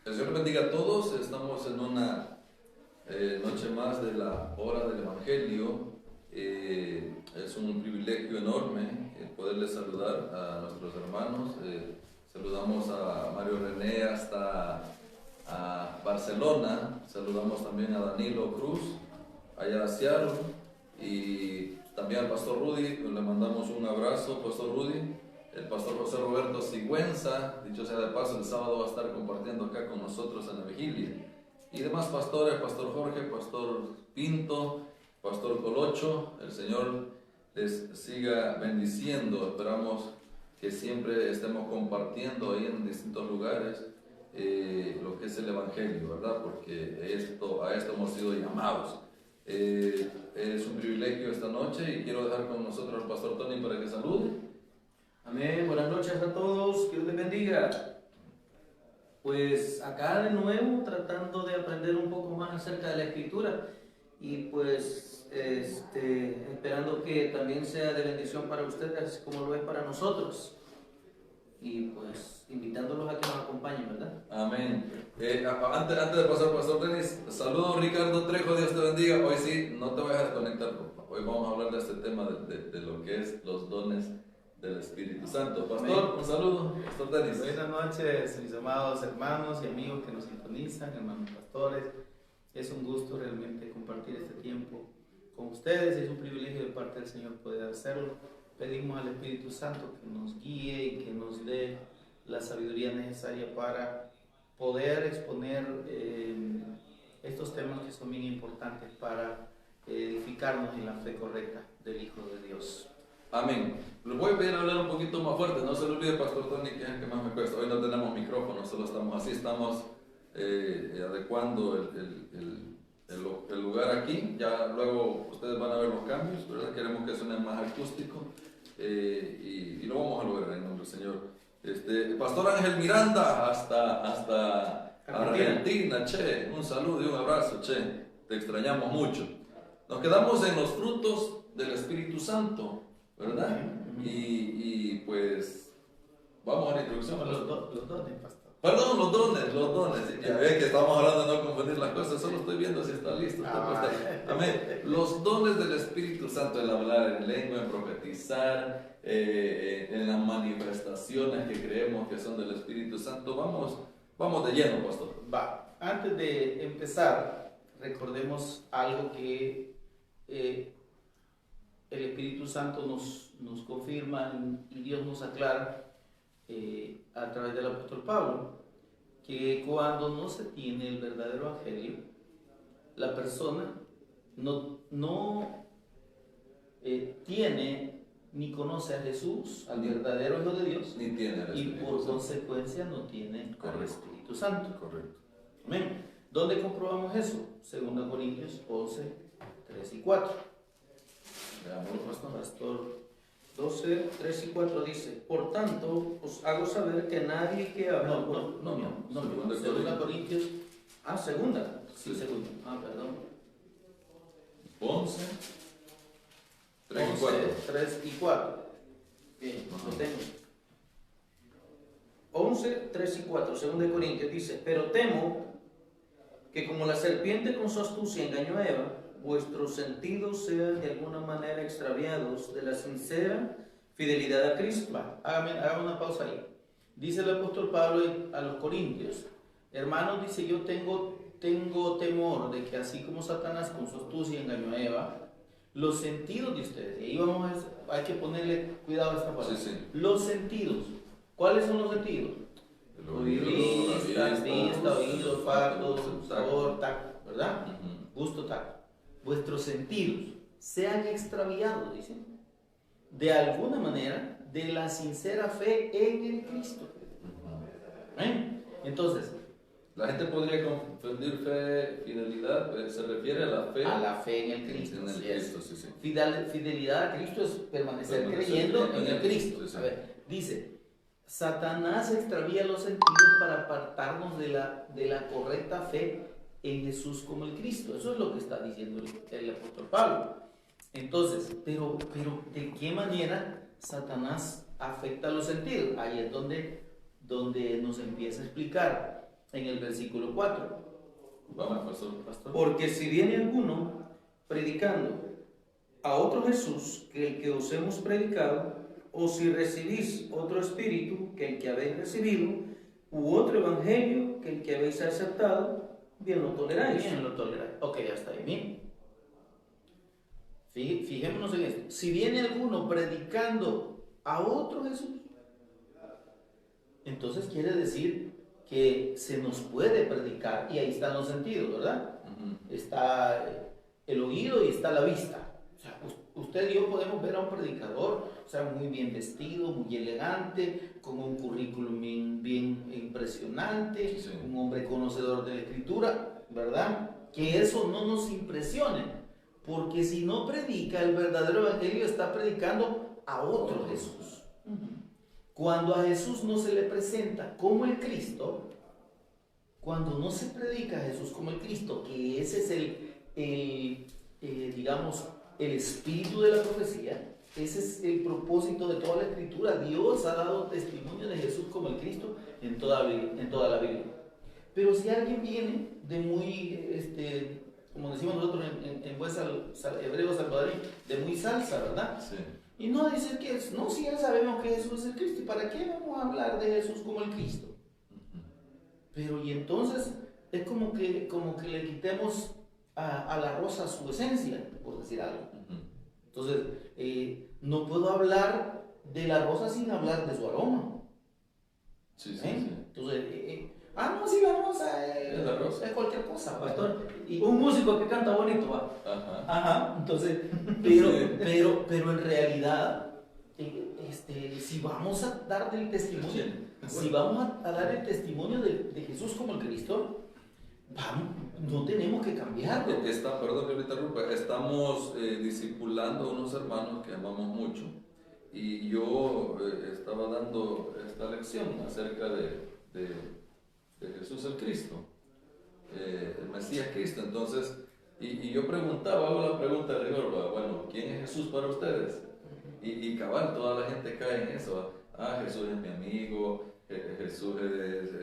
El Señor bendiga a todos. Estamos en una noche más de la hora del Evangelio. Es un privilegio enorme poderles saludar a nuestros hermanos. Saludamos a Mario René hasta a Barcelona. Saludamos también a Danilo Cruz allá a Seattle, y también al Pastor Rudy. Le mandamos un abrazo, Pastor Rudy. El Pastor José Roberto Sigüenza, dicho sea de paso, el sábado va a estar compartiendo acá con nosotros en la vigilia. Y demás pastores, Pastor Jorge, Pastor Pinto, Pastor Colocho. El Señor les siga bendiciendo. Esperamos que siempre estemos compartiendo ahí en distintos lugares lo que es el Evangelio, ¿verdad? Porque a esto hemos sido llamados. Es un privilegio esta noche y quiero dejar con nosotros al Pastor Tony para que salude. Amén, buenas noches a todos, que Dios les bendiga. Pues acá de nuevo tratando de aprender un poco más acerca de la Escritura y pues esperando que también sea de bendición para ustedes como lo es para nosotros, y pues invitándolos a que nos acompañen, ¿verdad? Amén. Antes de pasar, Pastor Denis, saludos Ricardo Trejo, Dios te bendiga. Hoy sí, no te vayas a desconectar, papá. Hoy vamos a hablar de este tema de lo que es los dones del Espíritu Santo. Pastor, amén. Un saludo, Pastor Denis. Buenas noches, mis amados hermanos y amigos que nos sintonizan, hermanos pastores. Es un gusto realmente compartir este tiempo con ustedes. Es un privilegio de parte del Señor poder hacerlo. Pedimos al Espíritu Santo que nos guíe y que nos dé la sabiduría necesaria para poder exponer estos temas que son bien importantes para edificarnos en la fe correcta del Hijo de Dios. Amén. Les voy a pedir hablar un poquito más fuerte. No se le olvide, Pastor Tony, que es el que más me cuesta. Hoy no tenemos micrófono, solo estamos así. Estamos adecuando el lugar aquí. Ya luego ustedes van a ver los cambios, ¿verdad? Queremos que suene más acústico y lo vamos a lograr en nombre del Señor. Pastor Ángel Miranda, hasta Argentina, che. Un saludo y un abrazo, che. Te extrañamos mucho. Nos quedamos en los frutos del Espíritu Santo, ¿verdad? Y pues vamos a la introducción. Los dones, pastor. Perdón, los dones. Ya ve que estamos hablando de no confundir las cosas, solo estoy viendo si está listo. Amén. Los dones del Espíritu Santo, el hablar en lengua, en profetizar, en las manifestaciones que creemos que son del Espíritu Santo. Vamos de lleno, pastor. Va. Antes de empezar, recordemos algo que el Espíritu Santo nos confirma y Dios nos aclara a través del apóstol Pablo, que cuando no se tiene el verdadero evangelio, la persona no tiene ni conoce a Jesús, al verdadero Hijo de Dios, ni tiene al y por Santo. Consecuencia no tiene al Espíritu Santo. Correcto. Amén. ¿Dónde comprobamos eso? 2 Corintios 11, 3 y 4. Veámoslo, Pastor. 12, 3 y 4 dice: Por tanto, os hago saber que nadie que habla... No, 2 Corintios. Segunda. Sí, segunda. Perdón. 11, 3 y 4. 3 y 4. Bien, lo tengo. 11, 3 y 4, 2 Corintios dice: Pero temo que como la serpiente con su astucia engañó a Eva, vuestros sentidos sean de alguna manera extraviados de la sincera fidelidad a Cristo. Haga una pausa ahí. Dice el apóstol Pablo a los Corintios: hermanos, dice, yo tengo temor de que así como Satanás con su astucia engañó a Eva, los sentidos de ustedes, y ahí hay que ponerle cuidado a esta palabra. Sí. Los sentidos. ¿Cuáles son los sentidos? Vista, oído, olfato, sabor, tacto, ¿verdad? Gusto, tacto. Vuestros sentidos sean extraviados, dicen, de alguna manera, de la sincera fe en el Cristo. Entonces, la gente podría confundir fe, fidelidad, se refiere a la fe en el Cristo. En el Cristo, sí. Fidelidad a Cristo es permanecer creyendo en el Cristo. Sí. A ver, dice: Satanás extravía los sentidos para apartarnos de la correcta fe en Jesús como el Cristo. Eso es lo que está diciendo el apóstol Pablo. Entonces, pero ¿de qué manera Satanás afecta los sentidos? Ahí es donde donde nos empieza a explicar en el versículo 4. Vamos, pastor. Porque si viene alguno predicando a otro Jesús que el que os hemos predicado, o si recibís otro espíritu que el que habéis recibido, u otro evangelio que el que habéis aceptado, bien lo toleráis. Bien lo toleráis. Ok, ya está ahí. Bien. Fijémonos en esto. Si viene alguno predicando a otro Jesús, entonces quiere decir que se nos puede predicar, y ahí están los sentidos, ¿verdad? Está el oído y está la vista. O sea, usted y yo podemos ver a un predicador, o sea, muy bien vestido, muy elegante, con un currículum bien impresionante, Sí. un hombre conocedor de la escritura, ¿verdad? Que eso no nos impresione, porque si no predica el verdadero evangelio, está predicando a otro Jesús. Cuando a Jesús no se le presenta como el Cristo, cuando no se predica a Jesús como el Cristo, que ese es digamos, el espíritu de la profecía, ese es el propósito de toda la escritura. Dios ha dado testimonio de Jesús como el Cristo en toda la Biblia. Pero si alguien viene de muy, como decimos nosotros en buen hebreo salvadoreño, de muy salsa, ¿verdad? Sí. Y no dice que no, si ya sabemos que Jesús es el Cristo, ¿y para qué vamos a hablar de Jesús como el Cristo? Pero y entonces es como que le quitemos a la rosa su esencia, por decir algo. Entonces, no puedo hablar de la rosa sin hablar de su aroma. Sí. Entonces, no, si la rosa es la rosa. Es cualquier cosa, Pastor, y un músico que canta bonito, va. Ajá, entonces, pero en realidad, si vamos a dar del testimonio, si vamos a dar el testimonio de Jesús como el Cristo, no tenemos que cambiarlo. Perdón que me interrumpa, estamos discipulando a unos hermanos que amamos mucho, y yo estaba dando esta lección acerca de Jesús el Cristo, el Mesías Cristo. Entonces, y yo hago la pregunta de rigor, bueno, ¿quién es Jesús para ustedes? Y cabal, toda la gente cae en eso. Jesús es mi amigo, Jesús es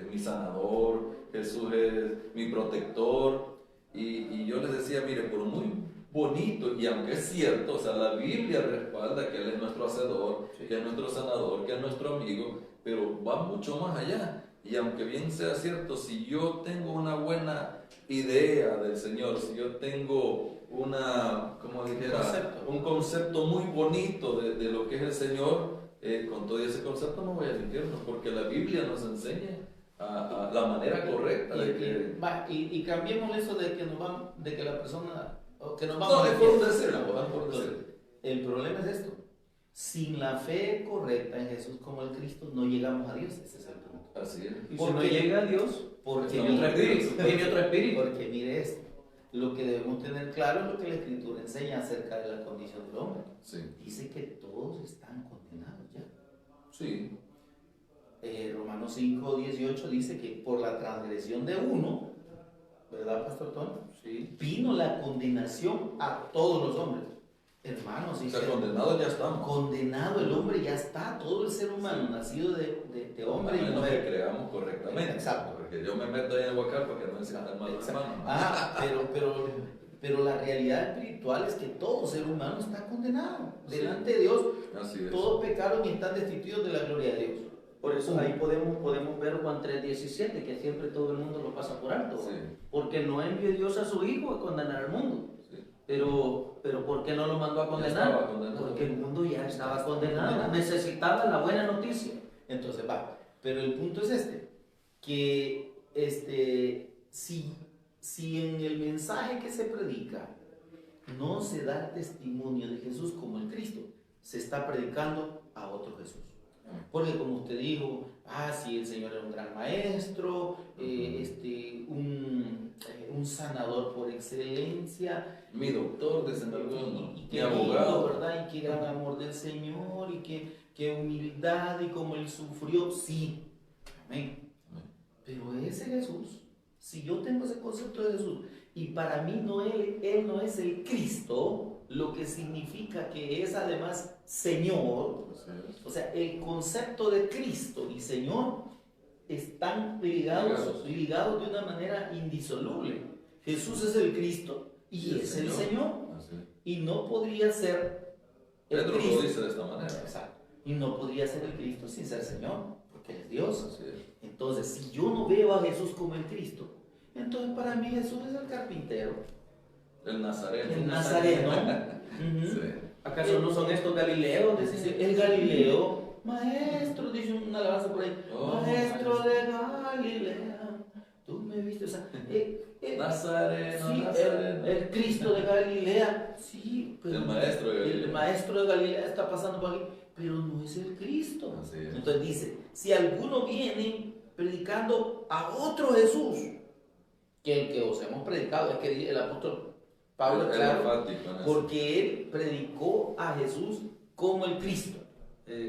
mi sanador, Jesús es mi protector. Y yo les decía, mire, por muy bonito, y aunque es cierto, o sea, la Biblia respalda que Él es nuestro hacedor, que es nuestro sanador, que es nuestro amigo, pero va mucho más allá. Y aunque bien sea cierto, si yo tengo una buena idea del Señor, si yo tengo un concepto muy bonito de lo que es el Señor, con todo ese concepto no voy al infierno, porque la Biblia nos enseña a la manera correcta de que... Y cambiemos eso de que la persona, o que nos No, vamos es por decirlo. El problema es esto: sin la fe correcta en Jesús como el Cristo, no llegamos a Dios. Ese es el punto. Así es. Y si no llega a Dios, Porque tiene otro espíritu. Porque mire esto, lo que debemos tener claro es lo que la Escritura enseña acerca de la condición del hombre. Sí. Dice que todos están condenados ya. Sí. Romanos 5:18 dice que por la transgresión de uno, ¿verdad, Pastor Tony? Sí. Vino la condenación a todos los hombres. Hermanos, O sea, condenados ya estamos. Condenado el hombre ya está, todo el ser humano nacido de hombre y menos mujer. que creamos correctamente. Exacto. Porque yo me meto ahí en el huacal para que no me sientan mal los hermanos. Pero la realidad espiritual es que todo ser humano está condenado delante de Dios. Así es. Todos pecaron y están destituidos de la gloria de Dios. Por eso ahí podemos ver Juan 3:17, que siempre todo el mundo lo pasa por alto. Sí. Porque no envió Dios a su Hijo a condenar al mundo. Sí. Pero ¿por qué no lo mandó a Ya condenar? estaba condenado. Porque el mundo ya estaba condenado. Necesitaba la buena noticia. Entonces pero el punto es que si en el mensaje que se predica no se da testimonio de Jesús como el Cristo, se está predicando a otro Jesús. Porque como usted dijo, sí, el Señor era un gran maestro, un sanador por excelencia, Mi doctor, dicen algunos, y mi qué abogado. lindo, ¿verdad? Y qué gran amor del Señor, y qué humildad, y cómo Él sufrió. Sí, amén. Pero ese Jesús, si yo tengo ese concepto de Jesús, y para mí Él no es el Cristo, lo que significa que es además Señor. Así es. O sea, el concepto de Cristo y Señor están ligados de una manera indisoluble. Jesús es el Cristo y es el Señor. Así es. Y no podría ser el Pedro Cristo. lo dice de esta manera. Exacto. Y no podría ser el Cristo sin ser Señor, porque es Dios. Así es. Entonces, si yo no veo a Jesús como el Cristo, entonces para mí Jesús es el carpintero, El Nazareno. el Nazareno. Ujú. Sí. ¿Acaso no son estos Galileos? Dice, el Galileo, maestro, dice una alabanza por ahí, Oh, maestro de Galilea, tú me viste, o sea, Nazareno, sí, Nazareno. el Cristo de Galilea, sí, pero El maestro de Galilea. el maestro de Galilea está pasando por aquí, pero no es el Cristo. Así es. Entonces dice, si alguno viene predicando a otro Jesús, que el que os hemos predicado, es que el apóstol Pablo, Era claro, enfático en eso. porque él predicó a Jesús como el Cristo.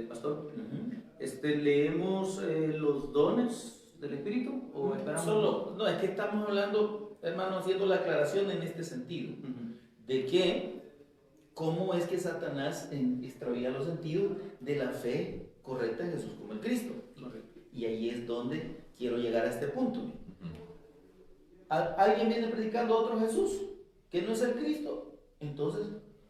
Pastor, Ujú. ¿leemos los dones del Espíritu o esperamos? No, es que estamos hablando, hermano, haciendo la aclaración en este sentido, Ujú. de que cómo es que Satanás extravía los sentidos de la fe correcta en Jesús como el Cristo. Correcto. Y ahí es donde quiero llegar a este punto. Ujú. Alguien viene predicando a otro Jesús que no es el Cristo, entonces,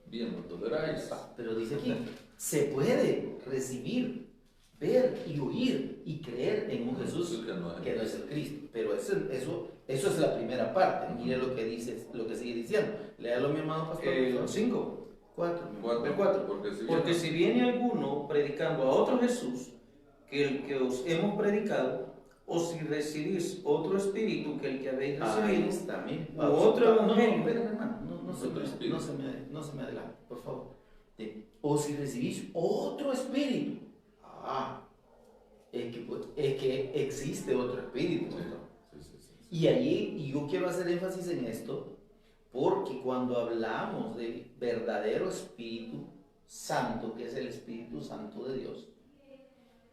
Bien, lo toleráis. pero dice aquí, se puede recibir, ver y oír y creer en un Jesús que no es el Cristo, pero eso es la primera parte. Mire lo que dice, lo que sigue diciendo. Léalo, mi amado pastor. El 5. 4. Cuatro. El 4. Porque Porque si viene alguno predicando a otro Jesús que el que os hemos predicado, o si recibís otro espíritu que el que habéis Ahí recibido, está, mire. u otro No, evangelio. espérame, hermano, no Otro espíritu. no se me adelante, por favor. O si recibís otro espíritu. Es que existe otro espíritu. ¿no? Sí. Y allí, y yo quiero hacer énfasis en esto, porque cuando hablamos del verdadero Espíritu Santo, que es el Espíritu Santo de Dios,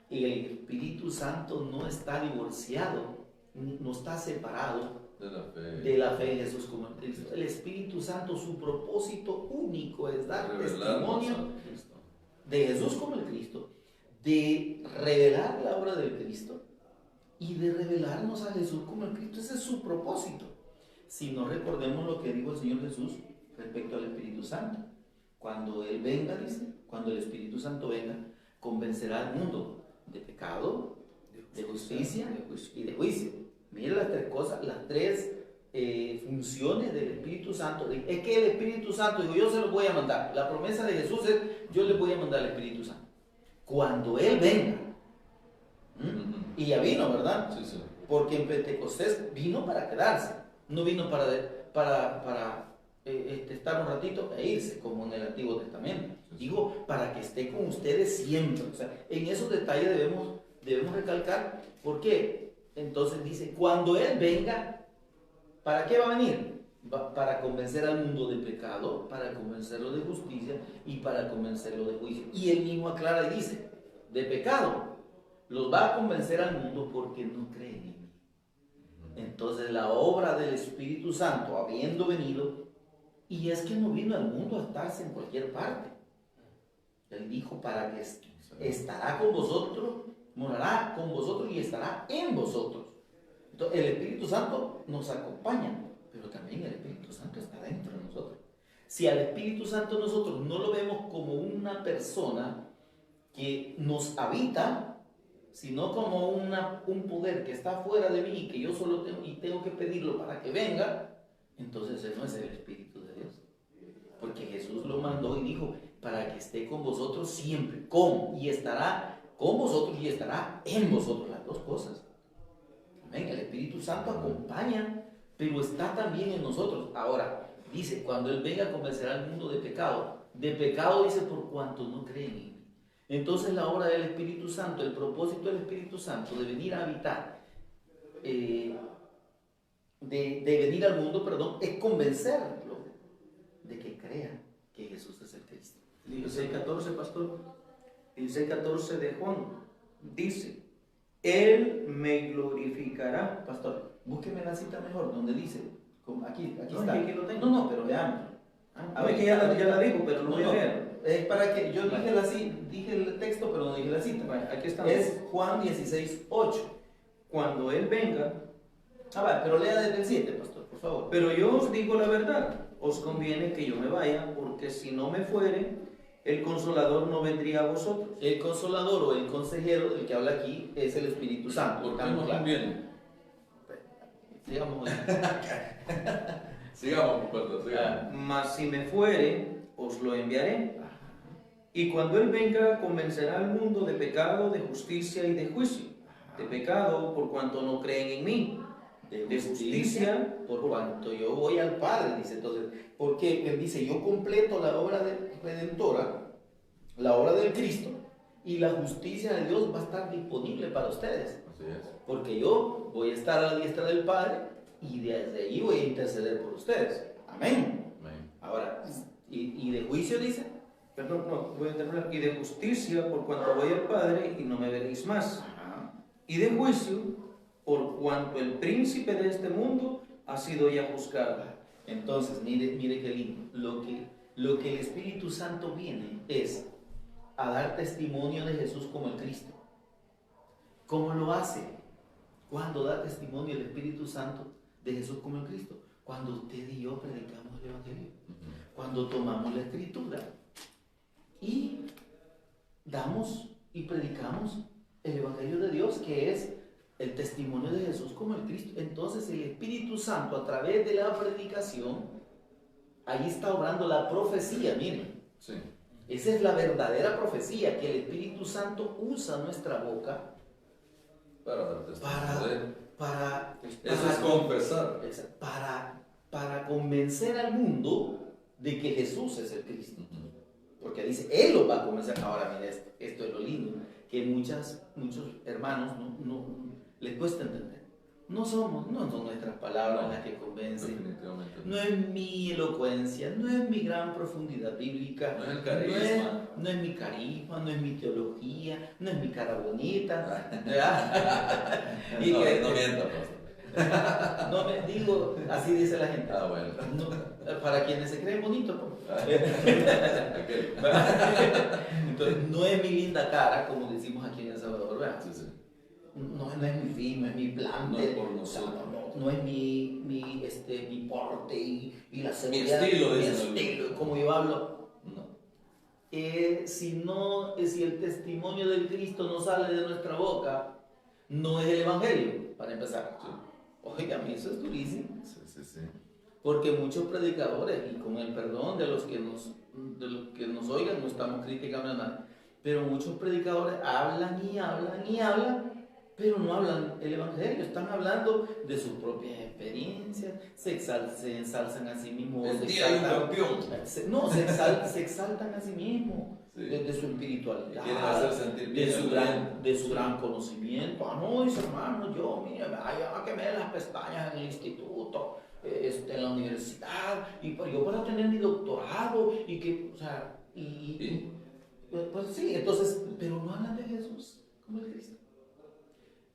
y el Espíritu Santo no está divorciado, no está separado de la fe en Jesús como el Cristo. El Espíritu Santo, su propósito único es dar testimonio de Jesús como el Cristo, de revelar la obra del Cristo y de revelarnos a Jesús como el Cristo. Ese es su propósito. Si no, recordemos lo que dijo el Señor Jesús respecto al Espíritu Santo. Cuando Él venga, dice, cuando el Espíritu Santo venga, convencerá al mundo de pecado, de justicia y de juicio. Miren las tres cosas, las tres funciones del Espíritu Santo. Es que el Espíritu Santo, digo, yo se los voy a mandar. La promesa de Jesús es, yo les voy a mandar el Espíritu Santo. Cuando Él venga. Y ya vino, ¿verdad? Sí. Porque en Pentecostés vino para quedarse. No vino para estar un ratito e irse, como en el Antiguo Testamento. Digo, para que esté con ustedes siempre. O sea, en esos detalles debemos recalcar. ¿Por qué? Entonces dice, cuando Él venga, ¿para qué va a venir? Para convencer al mundo de pecado, para convencerlo de justicia y para convencerlo de juicio. Y Él mismo aclara y dice, de pecado, los va a convencer al mundo porque no creen en mí. Entonces la obra del Espíritu Santo, habiendo venido, y es que no vino al mundo a estarse en cualquier parte. Él dijo, para que estará con vosotros, morará con vosotros y estará en vosotros. Entonces, el Espíritu Santo nos acompaña, pero también el Espíritu Santo está dentro de nosotros. Si al Espíritu Santo nosotros no lo vemos como una persona que nos habita, sino como un poder que está fuera de mí y que yo solo tengo que pedirlo para que venga, entonces ese no es el Espíritu de Dios. Porque Jesús lo mandó y dijo, para que esté con vosotros siempre, y estará con vosotros y estará en vosotros, las dos cosas. Amén. El Espíritu Santo acompaña, pero está también en nosotros. Ahora, dice, cuando Él venga convencerá al mundo de pecado. De pecado dice, por cuanto no creen en mí. Entonces la obra del Espíritu Santo, el propósito del Espíritu Santo de venir a habitar, de venir al mundo, perdón, es convencerlo de que crea que Jesús es el Cristo. 16:14, pastor. 16:14 de Juan dice, Él me glorificará. Pastor, búsqueme la cita mejor, donde dice, aquí No, está. aquí lo tengo. No, pero veamos. A ver que ya la dijo, pero lo voy a leer. Es para que yo dije el texto, pero no dije la cita. Bueno, aquí está. Es Juan 16:8. Cuando Él venga, Va, pero lea desde el 7, pastor, por favor. pero yo os digo la verdad, os conviene que yo me vaya, porque si no me fuere, el Consolador no vendría a vosotros. El consolador o el consejero del que habla aquí es el Espíritu Santo. ¿Por qué ¿Estamos no claros? conviene? Sigamos. Sigamos, pastor, sigamos. Mas si me fuere, os lo enviaré. Y cuando Él venga, convencerá al mundo de pecado, de justicia y de juicio. De pecado, por cuanto no creen en mí. De justicia, por cuanto yo voy al Padre, dice. Entonces, porque él dice, yo completo la obra redentora, la obra del Cristo, y la justicia de Dios va a estar disponible para ustedes. Así es. Porque yo voy a estar a la diestra del Padre y desde allí voy a interceder por ustedes. Amén. Amén. Ahora, ¿y de juicio dice? Perdón, no, voy a terminar. Y de justicia, por cuanto voy al Padre y no me veréis más. Ajá. Y de juicio, por cuanto el príncipe de este mundo ha sido ya juzgado. Entonces, mire qué lindo. Lo que el Espíritu Santo viene es a dar testimonio de Jesús como el Cristo. ¿Cómo lo hace? Cuando da testimonio el Espíritu Santo de Jesús como el Cristo. Cuando usted y yo predicamos el Evangelio. Cuando tomamos la Escritura y damos y predicamos el Evangelio de Dios, que es el testimonio de Jesús como el Cristo. Entonces el Espíritu Santo, a través de la predicación, ahí está obrando la profecía. Miren, Sí. esa es la verdadera profecía, que el Espíritu Santo usa nuestra boca Para dar testimonio de él. Eso es confesar. para convencer al mundo de que Jesús es el Cristo. Porque dice, Él lo va a convencer. Ahora, mira, esto es lo lindo, que muchos hermanos no les cuesta entender. No son nuestras palabras las que convencen. Definitivamente. No es mi elocuencia, no es mi gran profundidad bíblica, No es el carisma. no es mi carisma, no es mi teología, no es mi cara bonita. Y No, que- no mienta, pastor. no me digo, así dice la gente. Ah, bueno. No, para quienes se creen bonitos, pues. Aquel. Entonces, no es mi linda cara, como decimos aquí en El Salvador, ¿verdad? Sí, sí. No es mi fin, no es mi plan. No es por o sea, nosotros. no es mi porte y la seguridad. estilo, mi dicen estilo, algunos. como yo hablo. No. Si el testimonio del Cristo no sale de nuestra boca, no es el Evangelio, para empezar. Sí. Oiga, a mí eso es durísimo. Sí. Porque muchos predicadores, y con el perdón de los que nos oigan, no estamos criticando a nadie, pero muchos predicadores hablan y hablan y hablan, pero no hablan el Evangelio, están hablando de sus propias experiencias, se ensalzan a sí mismos. El se día hay un exaltan- campeón. se exaltan a sí mismos. Sí. De su espiritualidad, Quieren hacer sentir bien de su gran conocimiento. No, dice hermano, yo, mira, ya que me den las pestañas en el instituto, en la universidad, y yo para tener mi doctorado, y que, o sea, pues sí, entonces, pero no hablan de Jesús como el Cristo.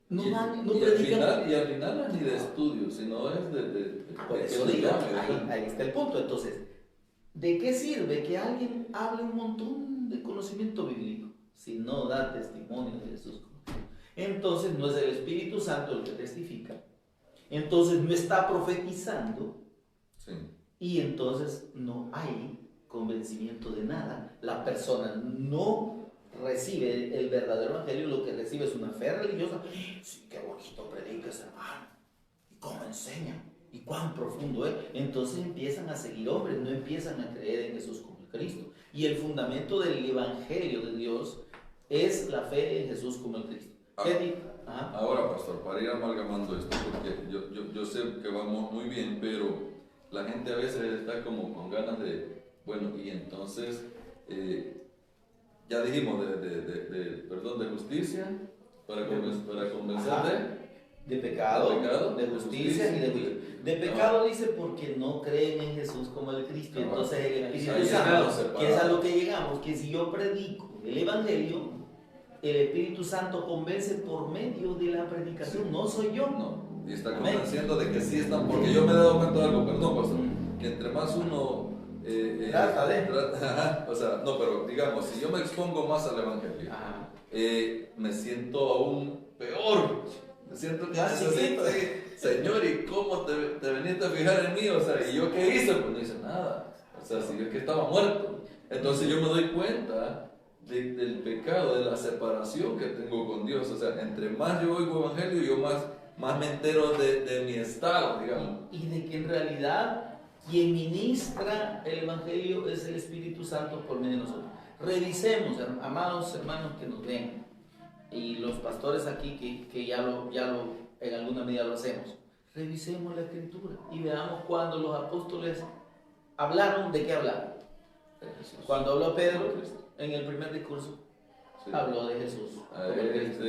No y predican. al final no es ni de estudio, sino es de Por que eso lo digo, llame, ahí está el punto. Entonces, ¿de qué sirve que alguien hable un montón de conocimiento bíblico si no da testimonio de Jesús? Entonces no es el Espíritu Santo el que testifica. Entonces no está profetizando Sí. y entonces no hay convencimiento de nada. La persona no recibe el verdadero evangelio, lo que recibe es una fe religiosa. Sí, qué bonito predica ese hermano. ¿Y cómo enseña? ¿Y cuán profundo es? Entonces empiezan a seguir hombres, no empiezan a creer en Jesús como el Cristo. Y el fundamento del evangelio de Dios es la fe en Jesús como el Cristo. ¿Qué dice? Ajá. Ahora, pastor, para ir amalgamando esto, porque yo sé que vamos muy bien, pero la gente a veces está como con ganas de, bueno, y entonces, ya dijimos de justicia, para convencer Ajá. De pecado, de justicia y de juicio. De pecado dice porque no creen en Jesús como el Cristo. Entonces el Espíritu Ahí Santo, separado. que es a lo que llegamos, que si yo predico el Evangelio, el Espíritu Santo convence por medio de la predicación, no soy yo. No, y está Amén. convenciendo de que sí están, porque yo me he dado cuenta de algo, perdón, pastor, que entre más uno Ajá, o sea, no, pero digamos, si yo me expongo más al Evangelio, Ajá. me siento aún peor. Me siento que Más necesito, chiquito. Señor, ¿y cómo te viniste a fijar en mí? O sea, ¿y yo qué hice? Pues no hice nada. O sea, si es que estaba muerto. Entonces yo me doy cuenta del pecado, de la separación que tengo con Dios. O sea, entre más yo oigo Evangelio, yo más me entero de mi estado, digamos. Y de que en realidad quien ministra el Evangelio es el Espíritu Santo por medio de nosotros. Revisemos, amados hermanos que nos ven, y los pastores aquí que ya lo en alguna medida lo hacemos. Revisemos la Escritura y veamos cuando los apóstoles hablaron, ¿de qué hablaron? Cuando habló Pedro en el primer discurso, Sí. habló de Jesús. A como el Cristo.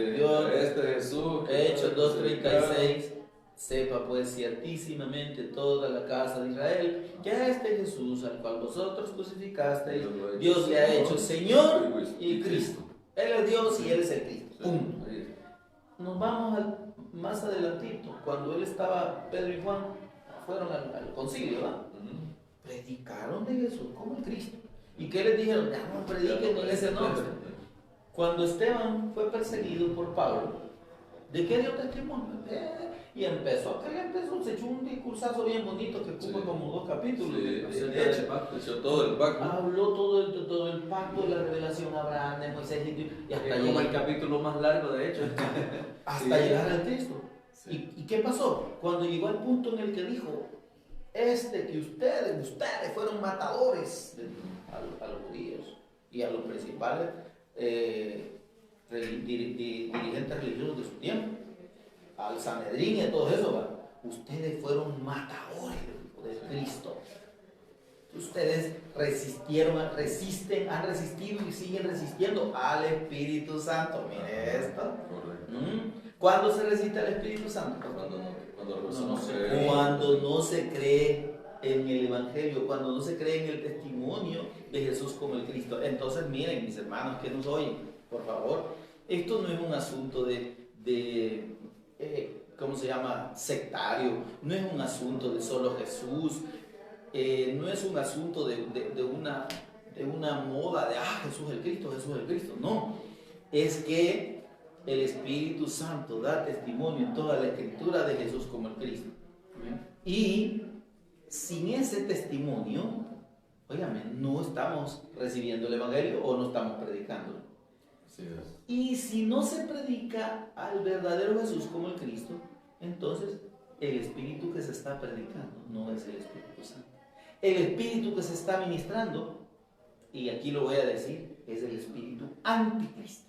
este Jesús. Hechos 2:36, sepa pues ciertísimamente toda la casa de Israel que a este Jesús al cual vosotros crucificasteis, Dios le ha hecho Señor y Cristo. Él es Dios y Él es el Cristo. Punto. Nos vamos más adelantito, cuando Él estaba, Pedro y Juan fueron al concilio, ¿verdad? Predicaron de Jesús como el Cristo. ¿Y qué les dijeron? Ya no prediquen en ese nombre. Cuando Esteban fue perseguido por Pablo, ¿de qué dio testimonio? Y se echó un discursazo bien bonito que ocupa como 2 capítulos. De hecho, todo el pacto. Habló todo el pacto de la revelación a Abraham, de Moisés y hasta Es como el capítulo más largo, de hecho. hasta llegar al Cristo. Sí. ¿Y qué pasó? Cuando llegó al punto en el que dijo, que ustedes fueron matadores a los judíos y a los principales dirigentes religiosos de su tiempo, al Sanedrín y a todo eso, ¿va? Ustedes fueron matadores de Cristo. Ustedes han resistido y siguen resistiendo al Espíritu Santo. Mire esto. Correcto. ¿Cuándo se resiste al Espíritu Santo? Cuando no se cree en el Evangelio, cuando no se cree en el testimonio de Jesús como el Cristo. Entonces, miren, mis hermanos que nos oyen, por favor, esto no es un asunto ¿cómo se llama? Sectario, no es un asunto de solo Jesús, no es un asunto de una moda de Jesús el Cristo, no, es que el Espíritu Santo da testimonio en toda la Escritura de Jesús como el Cristo. Y sin ese testimonio, óigame, no estamos recibiendo el Evangelio o no estamos predicándolo. Y si no se predica al verdadero Jesús como el Cristo, entonces el Espíritu que se está predicando no es el Espíritu Santo. El Espíritu que se está ministrando, y aquí lo voy a decir, es el Espíritu anticristo.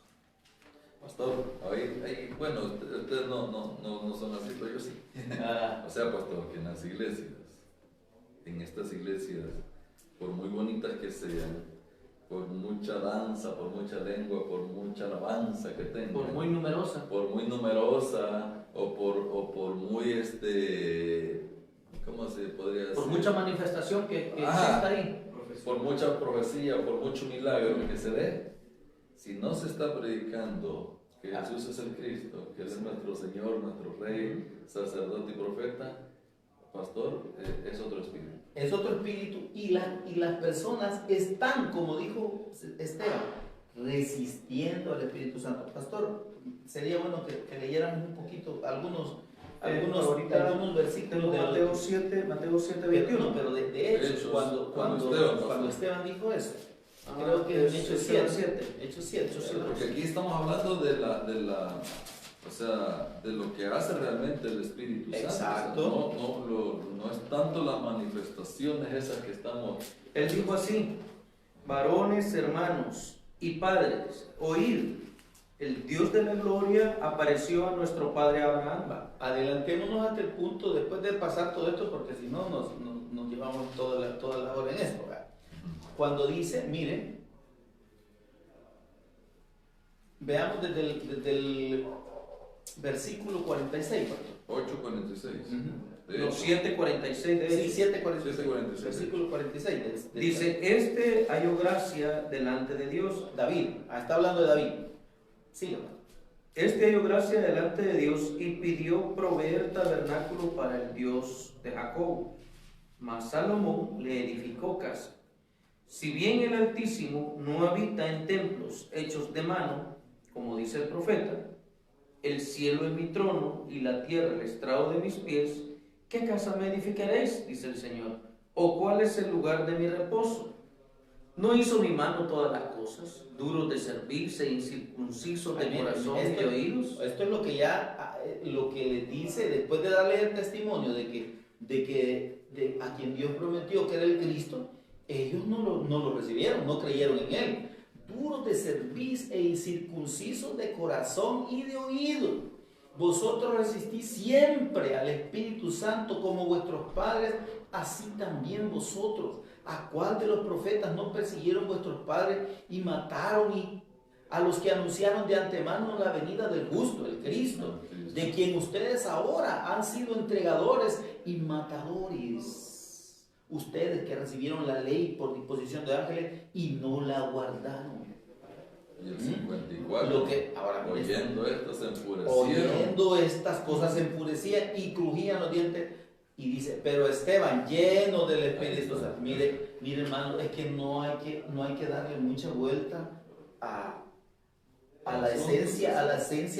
Pastor, bueno, ustedes no son así, pero yo sí. O sea, pastor, que en estas iglesias, por muy bonitas que sean, por mucha danza, por mucha lengua, por mucha alabanza que tengan, Por muy numerosa, o por muy ¿cómo se podría decir? por mucha manifestación que exista ahí, por mucha profecía, por mucho milagro que se dé, si no se está predicando que Jesús es el Cristo, que Él es nuestro Señor, nuestro Rey, sacerdote y profeta, pastor, es otro espíritu. Es otro espíritu y las personas están, como dijo Esteban, resistiendo al Espíritu Santo. Pastor, sería bueno que leyéramos un poquito algunos versículos de Mateo 7, 21. No, pero de Hechos, cuando Esteban dijo eso. Creo que en Hechos 7. Porque aquí estamos hablando de lo que hace realmente el Espíritu Santo. Exacto. O sea, no es tanto las manifestaciones esas que estamos. Él dijo así: varones, hermanos y padres, oíd, el Dios de la gloria apareció a nuestro padre Abraham. Adelantémonos hasta el punto después de pasar todo esto, porque si no nos llevamos toda la hora en esto, ¿verdad? Cuando dice, miren, veamos desde el versículo 46, 8:46. No, 7:46 de Sí, 7:46. 7:46. Versículo 46. Dice, halló gracia delante de Dios. David, está hablando de David. Sí, Halló gracia delante de Dios y pidió proveer tabernáculo para el Dios de Jacob. mas Salomón le edificó casa. Si bien el Altísimo no habita en templos hechos de mano, como dice el profeta, el cielo es mi trono y la tierra el estrado de mis pies, ¿qué casa me edificaréis? Dice el Señor. ¿O cuál es el lugar de mi reposo? ¿No hizo mi mano todas las cosas? Duros de servirse, incircuncisos de corazón y de oídos. Esto es lo que ya, lo que le dice después de darle el testimonio de a quien Dios prometió que era el Cristo. Ellos no lo recibieron, no creyeron en él. Duros de cerviz e incircuncisos de corazón y de oído. Vosotros resistís siempre al Espíritu Santo como vuestros padres, así también vosotros. ¿A cuál de los profetas no persiguieron vuestros padres y mataron a los que anunciaron de antemano la venida del justo, el Cristo, de quien ustedes ahora han sido entregadores y matadores? Ustedes que recibieron la ley por disposición de ángeles y no la guardaron. Y el 54, oyendo esto se enfurecieron. Oyendo estas cosas se enfurecían y crujían los dientes. Y dice, pero Esteban, lleno del Espíritu Santo. Mire hermano, es que no hay que darle mucha vuelta a la esencia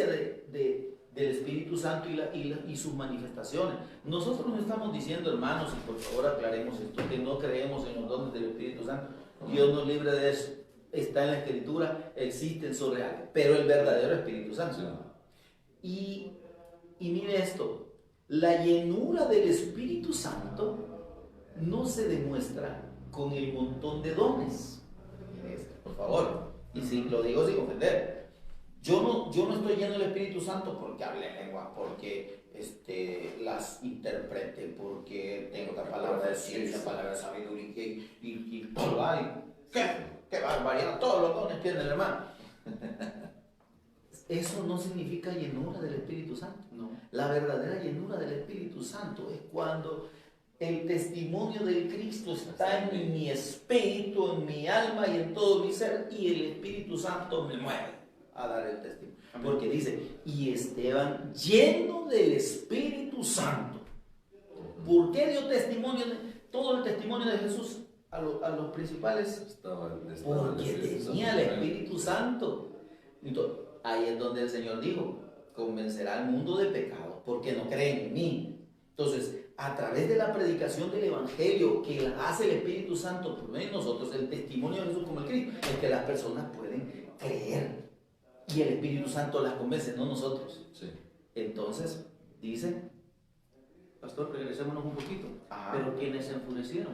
del Espíritu Santo y sus manifestaciones. Nosotros no estamos diciendo, hermanos, y por favor aclaremos esto, que no creemos en los dones del Espíritu Santo. Dios nos libre de eso. Está en la Escritura, existen, son reales, pero el verdadero Espíritu Santo. Y mire esto. La llenura del Espíritu Santo no se demuestra con el montón de dones. Por favor, y si lo digo sin ofender, yo no estoy lleno del Espíritu Santo porque hable lengua, porque las interprete, porque tengo la palabra de ciencia, palabra de sabiduría y qué barbaridad, todos los dones tienen el hermano. Eso no significa llenura del Espíritu Santo. No. La verdadera llenura del Espíritu Santo es cuando el testimonio del Cristo está en mi espíritu, en mi alma y en todo mi ser, y el Espíritu Santo me mueve a dar el testimonio. Porque dice, y Esteban lleno del Espíritu Santo. ¿Por qué dio testimonio, todo el testimonio de Jesús a los principales? Porque tenía el Espíritu Santo. Entonces, ahí es donde el Señor dijo, convencerá al mundo de pecado, porque no creen en mí. Entonces, a través de la predicación del Evangelio que la hace el Espíritu Santo por medio de nosotros, el testimonio de Jesús como el Cristo, es que las personas pueden creer. Y el Espíritu Santo las convence, no nosotros. Sí. Entonces, dice, Pastor, regresémonos un poquito. Ajá. Pero ¿quiénes se enfurecieron?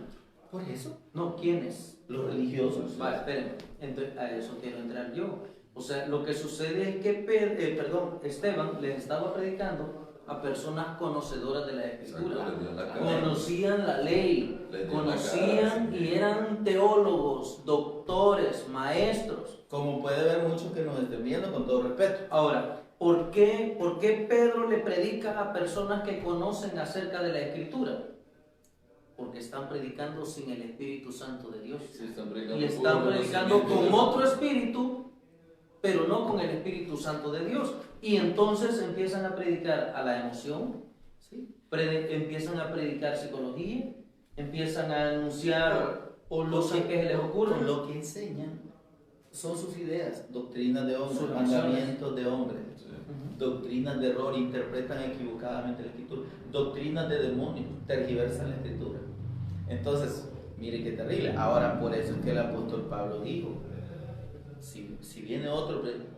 por eso, No, ¿quiénes? los religiosos. Vale, espérenme. Entonces, a eso quiero entrar yo. O sea, lo que sucede es que Esteban les estaba predicando a personas conocedoras de la Escritura. Conocían la ley, conocían y eran teólogos, doctores, maestros. Como puede ver muchos que nos estén viendo, con todo respeto. Ahora, ¿por qué Pedro le predica a personas que conocen acerca de la Escritura? Porque están predicando sin el Espíritu Santo de Dios. Sí, están Y están predicando con otro espíritu, pero no con el Espíritu Santo de Dios. Y entonces empiezan a predicar a la emoción, ¿sí? Empiezan a predicar psicología, empiezan a anunciar cosas que se les ocurren. Lo que enseñan son sus ideas, doctrinas de hombres, Sus mandamientos de hombres, Sí. doctrinas de error, interpretan equivocadamente la Escritura, doctrinas de demonios, tergiversan la Escritura. Entonces, mire qué terrible. Ahora, por eso es que el apóstol Pablo dijo, si viene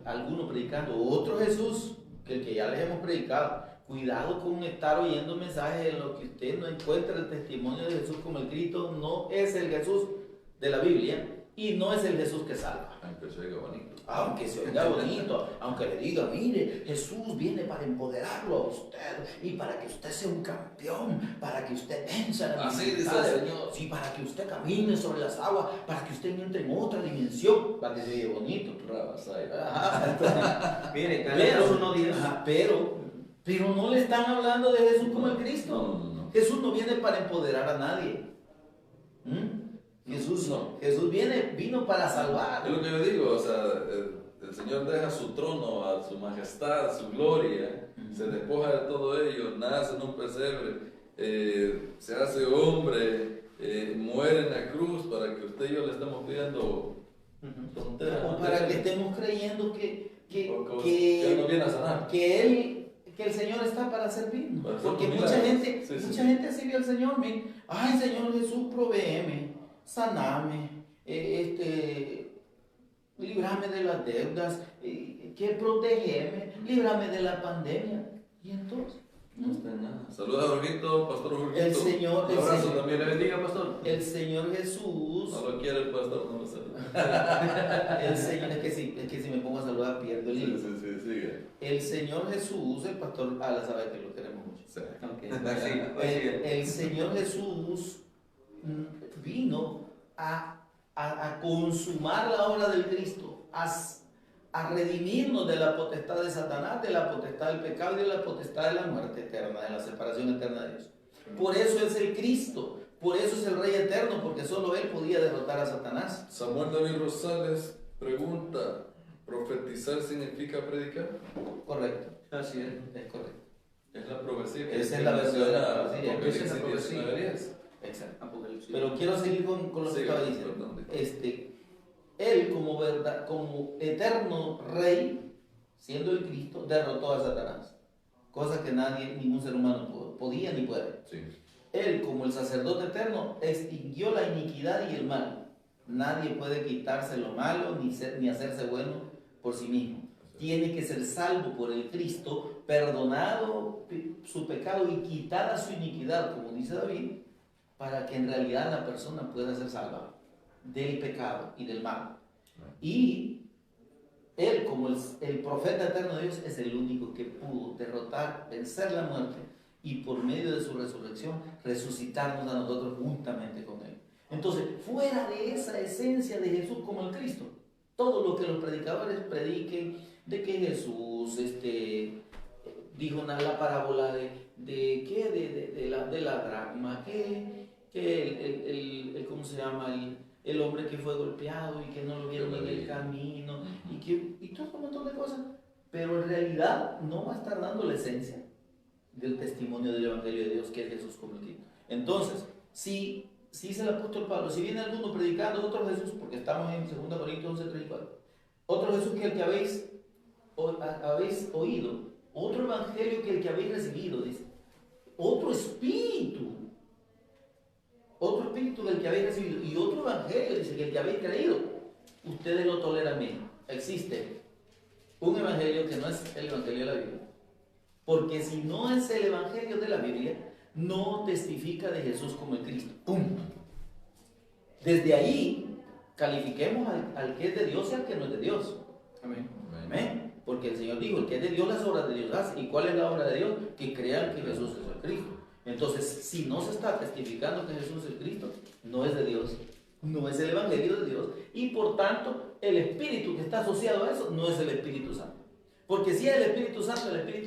alguno predicando otro Jesús que el que ya les hemos predicado, cuidado con estar oyendo mensajes en los que usted no encuentra el testimonio de Jesús como el Cristo. No es el Jesús de la Biblia y no es el Jesús que salva. Aunque se oiga bonito. Aunque se oiga bonito, aunque le diga, mire, Jesús viene para empoderarlo a usted y para que usted sea un campeón, para que usted vence a la Así dice el Señor. Sí, para que usted camine sobre las aguas, para que usted entre en otra dimensión, para que se oiga bonito. Ajá. Mire, Pero, Gálatas 1:10. pero no le están hablando de Jesús como el Cristo. No. Jesús no viene para empoderar a nadie. Jesús vino para salvar. Es lo que yo digo, o sea, el Señor deja su trono, a su majestad, su gloria, se despoja de todo ello, nace en un pesebre se hace hombre, muere en la cruz para que usted y yo le estemos pidiendo tonteras. O para que estemos creyendo que Él nos viene a sanar. que el Señor está para servirnos. Para hacer Porque milagros. mucha gente, Sí, sí, mucha sí. gente sirve al Señor. Miren, ay, Señor Jesús, provéeme, saname, líbrame de las deudas, que protégeme, líbrame de la pandemia. Y entonces, No está en nada. Saluda a Jorgito, Pastor Jorgito. El Señor- Un el abrazo Señor- también. Que le bendiga, pastor. el Señor Jesús, No lo quiere el pastor, no lo saluda. el Señor, es que si me pongo a saludar pierdo el hilo. Sí, sigue. El Señor Jesús, el pastor Ala sabe que lo queremos mucho. Sí. Ok, pues sí, pues sí. El Señor Jesús vino a consumar la obra del Cristo, a redimirnos de la potestad de Satanás, de la potestad del pecado y de la potestad de la muerte eterna, de la separación eterna de Dios. Por eso es el Cristo, por eso es el Rey eterno, porque solo Él podía derrotar a Satanás. Samuel David Rosales pregunta, ¿profetizar significa predicar? Correcto, Así es. es correcto. Es la profecía que Esa es la verdadera menciona profecía. Apocalipsis Esa es la profecía. 19:10. Exacto. Apocalipsis. Pero quiero seguir con lo que Siga, estaba diciendo. perdón. Él como verdad, como eterno rey, siendo el Cristo, derrotó a Satanás. Cosa que nadie, ningún ser humano podía ni puede. Sí. Él como el sacerdote eterno extinguió la iniquidad y el mal. Nadie puede quitarse lo malo ni hacerse bueno por sí mismo. Tiene que ser salvo por el Cristo, perdonado su pecado y quitada su iniquidad, como dice David, para que en realidad la persona pueda ser salva del pecado y del mal. Y Él, como el profeta eterno de Dios, es el único que pudo derrotar, vencer la muerte y por medio de su resurrección resucitarnos a nosotros juntamente con Él. Entonces, fuera de esa esencia de Jesús como el Cristo, todo lo que los predicadores prediquen de que Jesús dijo la parábola de la dracma, que ¿cómo se llama? El hombre que fue golpeado y que no lo vieron en el camino y todo un montón de cosas, pero en realidad no va a estar dando la esencia del testimonio del Evangelio de Dios, que es Jesús como el Cristo. Entonces, si dice el apóstol Pablo, si viene alguno predicando otro Jesús, porque estamos en 2 Corintios 11, 3 y 4, otro Jesús que el que habéis oído, otro evangelio que el que habéis recibido, dice, otro espíritu del que habéis recibido y otro evangelio, dice, que el que habéis creído, ustedes lo toleran bien. Existe un evangelio que no es el evangelio de la Biblia, porque si no es el evangelio de la Biblia, no testifica de Jesús como el Cristo. ¡Punto! Desde ahí califiquemos al que es de Dios y al que no es de Dios. Amén. Amén. Porque el Señor dijo, el que es de Dios las obras de Dios hace. ¿Y cuál es la obra de Dios? Que crean que Jesús es el Cristo. Entonces, si no se está testificando que Jesús es el Cristo, no es de Dios, no es el Evangelio de Dios, y por tanto, el Espíritu que está asociado a eso no es el Espíritu Santo. Porque si es el Espíritu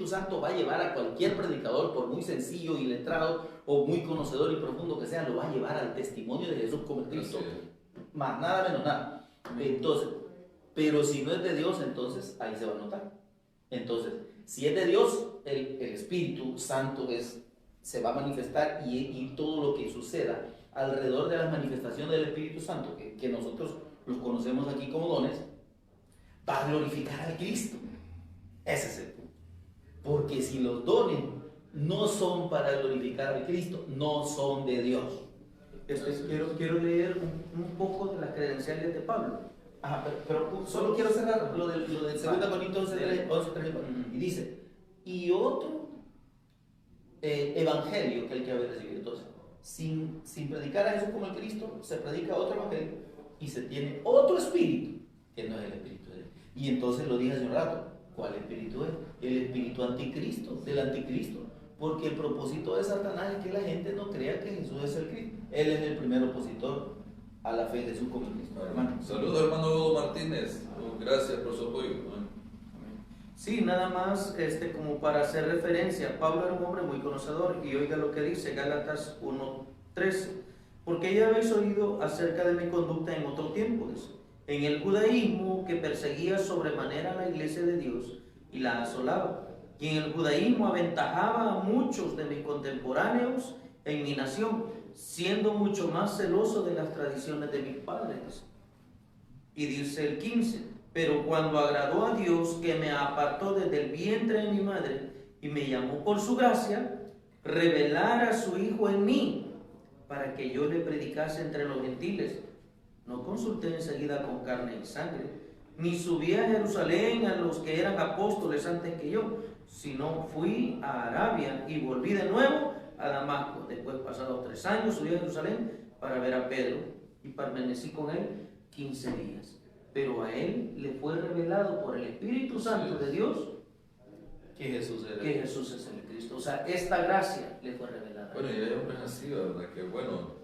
Santo va a llevar a cualquier predicador, por muy sencillo y letrado, o muy conocedor y profundo que sea, lo va a llevar al testimonio de Jesús como el Cristo. Más nada menos nada. Entonces, pero si no es de Dios, entonces ahí se va a notar. Entonces, si es de Dios, el Espíritu Santo se va a manifestar y todo lo que suceda alrededor de las manifestaciones del Espíritu Santo, que nosotros los conocemos aquí como dones, va a glorificar al Cristo. Ese es el punto. Porque si los dones no son para glorificar al Cristo, no son de Dios. Quiero leer un poco de las credenciales de Pablo. Ajá, pero solo quiero cerrar lo de 2 Corintios 11, 3 y 4. Y dice, y otro evangelio que el que habéis recibido. Entonces, sin predicar a Jesús como el Cristo, se predica otro evangelio y se tiene otro espíritu, que no es el espíritu de Dios. Y entonces lo dije hace un rato, ¿cuál espíritu es? El espíritu anticristo, del anticristo. Porque el propósito de Satanás es que la gente no crea que Jesús es el Cristo. Él es el primer opositor a la fe de Jesús como el Cristo, hermano. Saludos, hermano Hugo Martínez. Gracias por su apoyo. Sí, nada más como para hacer referencia, Pablo era un hombre muy conocedor y oiga lo que dice Gálatas 1:13, porque ya habéis oído acerca de mi conducta en otro tiempo, dice, en el judaísmo que perseguía sobremanera a la iglesia de Dios y la asolaba, y en el judaísmo aventajaba a muchos de mis contemporáneos en mi nación, siendo mucho más celoso de las tradiciones de mis padres. Y dice el 15, pero cuando agradó a Dios, que me apartó desde el vientre de mi madre y me llamó por su gracia, revelar a su Hijo en mí, para que yo le predicase entre los gentiles. No consulté enseguida con carne y sangre, ni subí a Jerusalén a los que eran apóstoles antes que yo, sino fui a Arabia y volví de nuevo a Damasco. Después, pasados 3 años, subí a Jerusalén para ver a Pedro y permanecí con él 15 días. Pero a él le fue revelado por el Espíritu Santo de Dios Que Jesús era. que Jesús es el Cristo. O sea, esta gracia le fue revelada. Bueno, y hay hombres así, ¿verdad? Que bueno,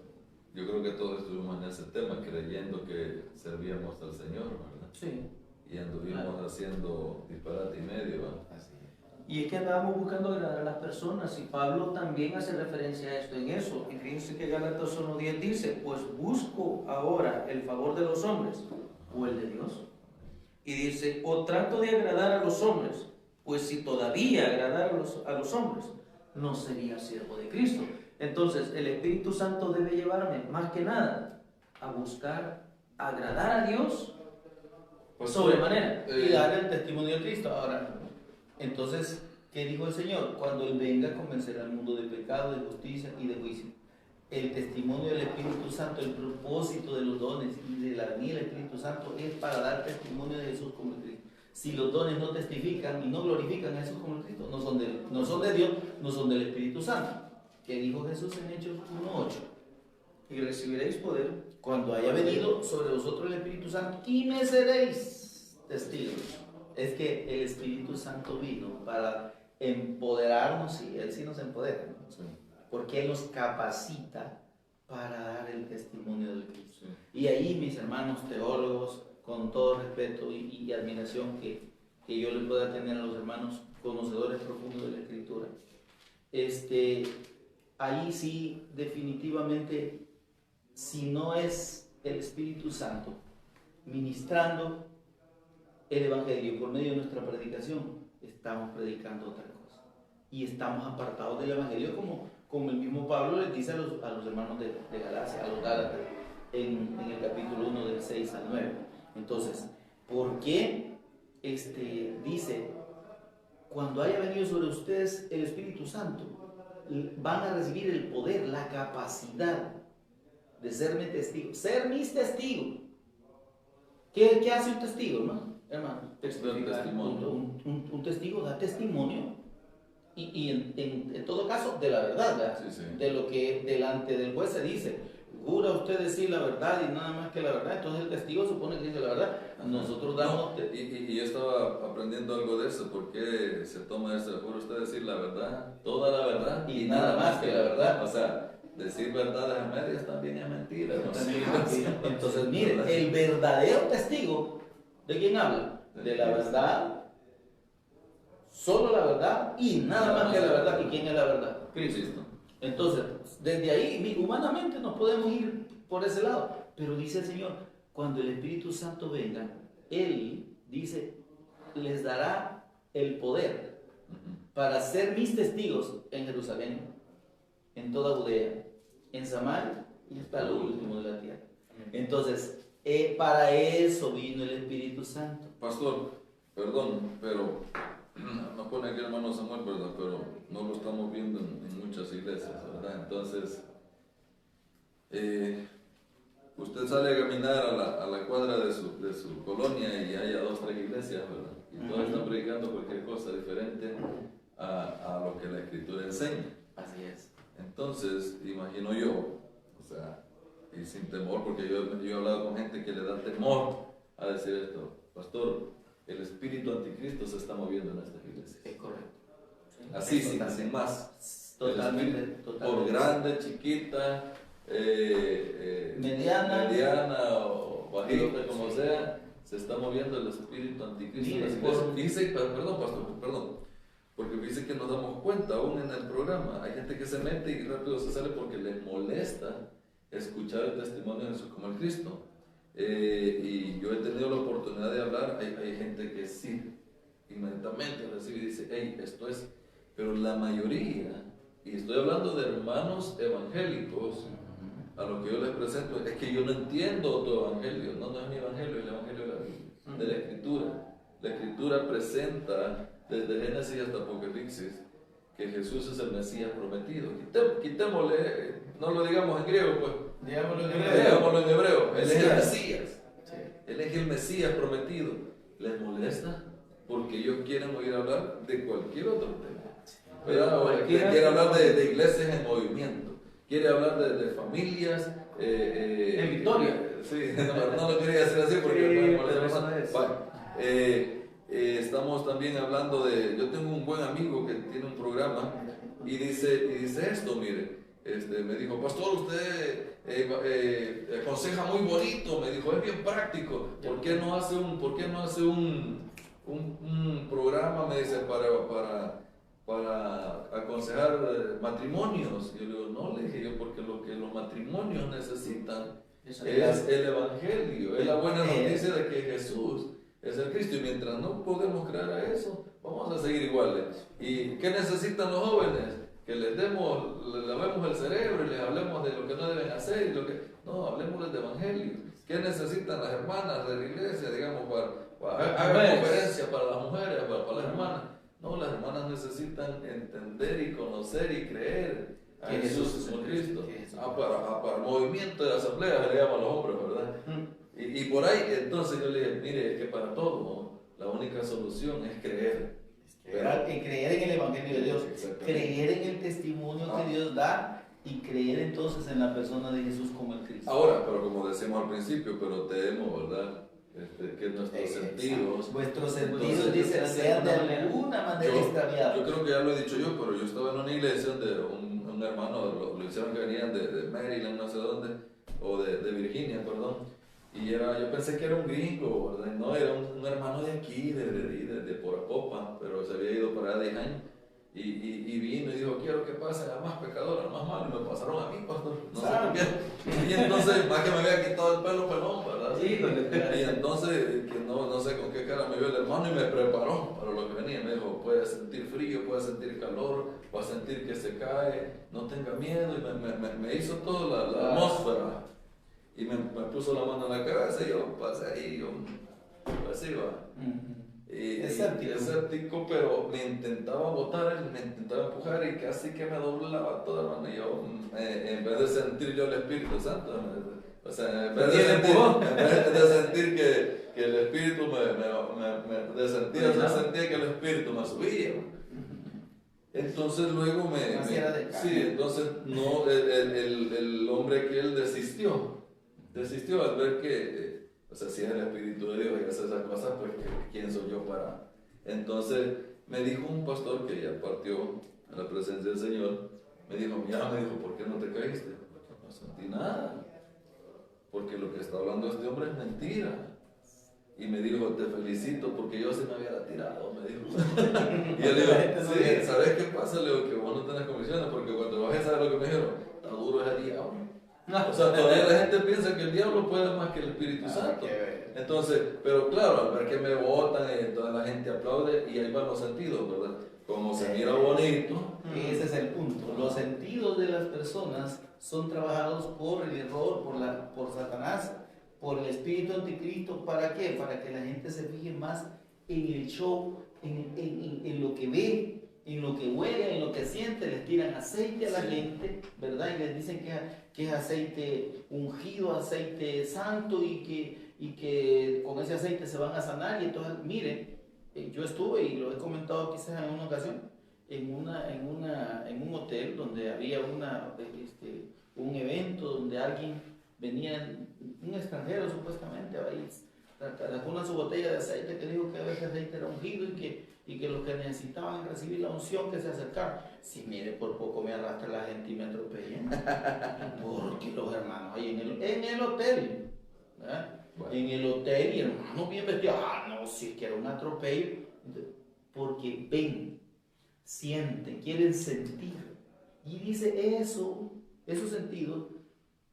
yo creo que todos estuvimos en ese tema, creyendo que servíamos al Señor, ¿verdad? Sí. Y anduvimos haciendo disparate y medio, ¿verdad? Así es. Y es que andábamos buscando agradar a las personas, y Pablo también hace referencia a esto en eso. Y fíjense que Gálatas 1:10 dice, pues busco ahora el favor de los hombres o el de Dios. Y dice, o trato de agradar a los hombres, pues si todavía agradara a los hombres, no sería siervo de Cristo. Entonces, el Espíritu Santo debe llevarme, más que nada, a buscar agradar a Dios Pues, sobremanera. Y dar el testimonio de Cristo. Ahora, entonces, ¿qué dijo el Señor? Cuando Él venga, convencerá al mundo de pecado, de justicia y de juicio. El testimonio del Espíritu Santo, el propósito de los dones y de la venida del Espíritu Santo es para dar testimonio de Jesús como el Cristo. Si los dones no testifican y no glorifican a Jesús como el Cristo, no son de Dios, no son del Espíritu Santo. ¿Qué dijo Jesús en Hechos 1:8? Y recibiréis poder Cuando haya venido sobre vosotros el Espíritu Santo y me seréis testigos. Es que el Espíritu Santo vino para empoderarnos, y Él sí nos empodera, ¿no? Sí, Porque Él nos capacita para dar el testimonio del Cristo. sí. Y ahí, mis hermanos teólogos, con todo respeto y admiración que yo le pueda tener a los hermanos conocedores profundos de la Escritura, ahí sí, definitivamente, si no es el Espíritu Santo ministrando el Evangelio por medio de nuestra predicación, estamos predicando otra cosa. Y estamos apartados del Evangelio, como el mismo Pablo les dice a los hermanos de Galacia, a los Gálatas, en el capítulo 1 del 6 al 9. Entonces, ¿por qué dice, cuando haya venido sobre ustedes el Espíritu Santo, van a recibir el poder, la capacidad de serme testigo, ser mis testigos? ¿Qué hace un testigo, no? Hermano, Testimonio. un testigo da testimonio y en todo caso de la verdad, ¿verdad? Sí, sí. De lo que delante del juez se dice. Jura usted decir la verdad y nada más que la verdad, entonces el testigo supone que dice la verdad. Nosotros damos... Y yo estaba aprendiendo algo de eso, porque se toma eso, jura usted decir la verdad, toda la verdad Y nada más que la verdad. O sea, decir verdades a medias también es mentira, ¿no? Entonces, mire, el verdadero testigo, ¿de quién habla? De la verdad, solo la verdad y nada más que la verdad. ¿Y quién es la verdad? Cristo. Entonces, desde ahí, humanamente nos podemos ir por ese lado. Pero dice el Señor, cuando el Espíritu Santo venga, Él, dice, les dará el poder para ser mis testigos en Jerusalén, en toda Judea, en Samaria y hasta lo último de la tierra. Entonces, para eso vino el Espíritu Santo. Pastor, perdón, pero nos pone aquí el hermano Samuel, ¿verdad? Pero no lo estamos viendo en muchas iglesias, ¿verdad? Entonces, usted sale a caminar a la cuadra de su colonia y haya 2 o 3 iglesias, ¿verdad? Y todos están predicando cualquier cosa diferente a lo que la Escritura enseña. Así es. Entonces, imagino yo, o sea, y sin temor, porque yo he hablado con gente que le da temor a decir esto, pastor, el espíritu anticristo se está moviendo en estas iglesias. Es correcto. Así, sin más. Totalmente, El espíritu, totalmente. por grande, chiquita, mediana o bajita, como sea, se está moviendo el espíritu anticristo en las iglesias. Dice, perdón, pastor, perdón. Porque dice que nos damos cuenta aún en el programa. Hay gente que se mete y rápido se sale porque les molesta escuchar el testimonio de Jesús como el Cristo. Y yo he tenido la oportunidad de hablar. Hay gente que sí inmediatamente recibe y dice, hey, esto es, pero la mayoría, y estoy hablando de hermanos evangélicos, a lo que yo les presento, es que yo no entiendo tu evangelio, no es mi evangelio, el evangelio de la Biblia, de la Escritura. La Escritura presenta desde Génesis hasta Apocalipsis que Jesús es el Mesías prometido. Quitémosle, no lo digamos en griego, pues. Digámoslo en hebreo. Digámoslo en hebreo. Él es el Mesías. Mesías. Sí. Él es el Mesías prometido. ¿Les molesta? Porque ellos quieren oír hablar de cualquier otro tema. ¿Verdad? Quiere hablar de iglesias en movimiento. Quiere hablar de familias. En victoria. Sí, no lo quería decir así porque Sí, me molesta pero eso más. es. Vale. Estamos también hablando de. Yo tengo un buen amigo que tiene un programa y dice esto, mire. Me dijo, pastor, usted aconseja muy bonito, me dijo, es bien práctico. ¿Por qué no hace un programa, me dice, para aconsejar matrimonios? Y yo le digo, no, le dije yo, porque lo que los matrimonios necesitan es el Evangelio, es la buena noticia de que Jesús es el Cristo. Y mientras no podemos creer a eso, vamos a seguir iguales. ¿Y qué necesitan los jóvenes? Que les lavemos el cerebro y les hablemos de lo que no deben hacer y lo que... No, hablemosles de Evangelio. ¿Qué necesitan las hermanas de la iglesia, digamos, para hacer conferencias para las mujeres, para las hermanas? No, las hermanas necesitan entender y conocer y creer a que Jesús como Cristo. Cristo. Para el movimiento de la asamblea, se le llaman los hombres, ¿verdad? Y por ahí, entonces yo le dije, mire, es que para todo, ¿no? La única solución es creer. Creer en el Evangelio de Dios, Exactamente. creer en el testimonio que Dios da y creer entonces en la persona de Jesús como el Cristo. Ahora, pero como decíamos al principio, pero temo, ¿verdad? Que nuestros sentidos... Vuestros sentidos, Entonces, dicen, sean de alguna manera extraviados. Yo creo que ya lo he dicho yo, pero yo estaba en una iglesia donde un hermano, lo hicieron que venían de Maryland, no sé dónde, o de Virginia, perdón. Y yo pensé que era un gringo, ¿verdad? No, era un hermano de aquí, de Poracopa, pero se había ido para allá 10 años. Y vino y dijo, quiero que pase a más pecadores, más malos, y me pasaron a mí, pastor. No sé por qué. Y entonces, más que me había quitado el pelo pelón, ¿verdad? Sí, Y entonces, que no sé con qué cara me vio el hermano y me preparó para lo que venía. Me dijo, puede sentir frío, puede sentir calor, va a sentir que se cae, no tenga miedo. Y me hizo toda la atmósfera. Y me puso la mano en la cabeza y yo pasé ahí, así va. Escéptico, pero me intentaba botar, me intentaba empujar y casi que me doblaba toda la mano. Y yo, en vez de sentir yo el Espíritu Santo, o sea, en vez de sentir que el Espíritu sentía que el Espíritu me subía. Entonces luego entonces no, el hombre aquel desistió al ver que, o sea, si es el Espíritu de Dios y hace esas cosas, pues ¿quién soy yo para? Entonces me dijo un pastor que ya partió a la presencia del Señor, me dijo, ¿por qué no te caíste? No sentí nada, porque lo que está hablando este hombre es mentira. Y me dijo, te felicito porque yo se me había tirado, me dijo. Y yo le digo, sí, ¿sabes qué pasa? Le digo, que vos no tenés comisiones, porque cuando bajé, ¿sabes lo que me dijeron? Está duro ese diablo. O sea, todavía la gente piensa que el diablo puede más que el Espíritu Santo. Entonces, pero claro, al ver que me votan, toda la gente aplaude y ahí van los sentidos, ¿verdad? Como se mira bonito. Ese es el punto. Los sentidos de las personas son trabajados por el error, por Satanás, por el espíritu anticristo. ¿Para qué? Para que la gente se fije más en el show, en lo que ve, en lo que huele, en lo que siente. Les tiran aceite a la gente, ¿verdad? Y les dicen que es aceite ungido, aceite santo y que con ese aceite se van a sanar. Y entonces, miren, yo estuve, y lo he comentado quizás en una ocasión, en un hotel donde había un evento donde alguien venía, un extranjero supuestamente, sacó su botella de aceite que dijo que ese aceite era ungido y que los que necesitaban recibir la unción que se acercaban. Sí, mire, por poco me arrastra la gente y me atropellan. Porque los hermanos ahí en el hotel, ¿verdad? Bueno. En el hotel, y hermanos bien vestidos, no, si es que era un atropello, porque ven, sienten, quieren sentir. Y dice esos sentidos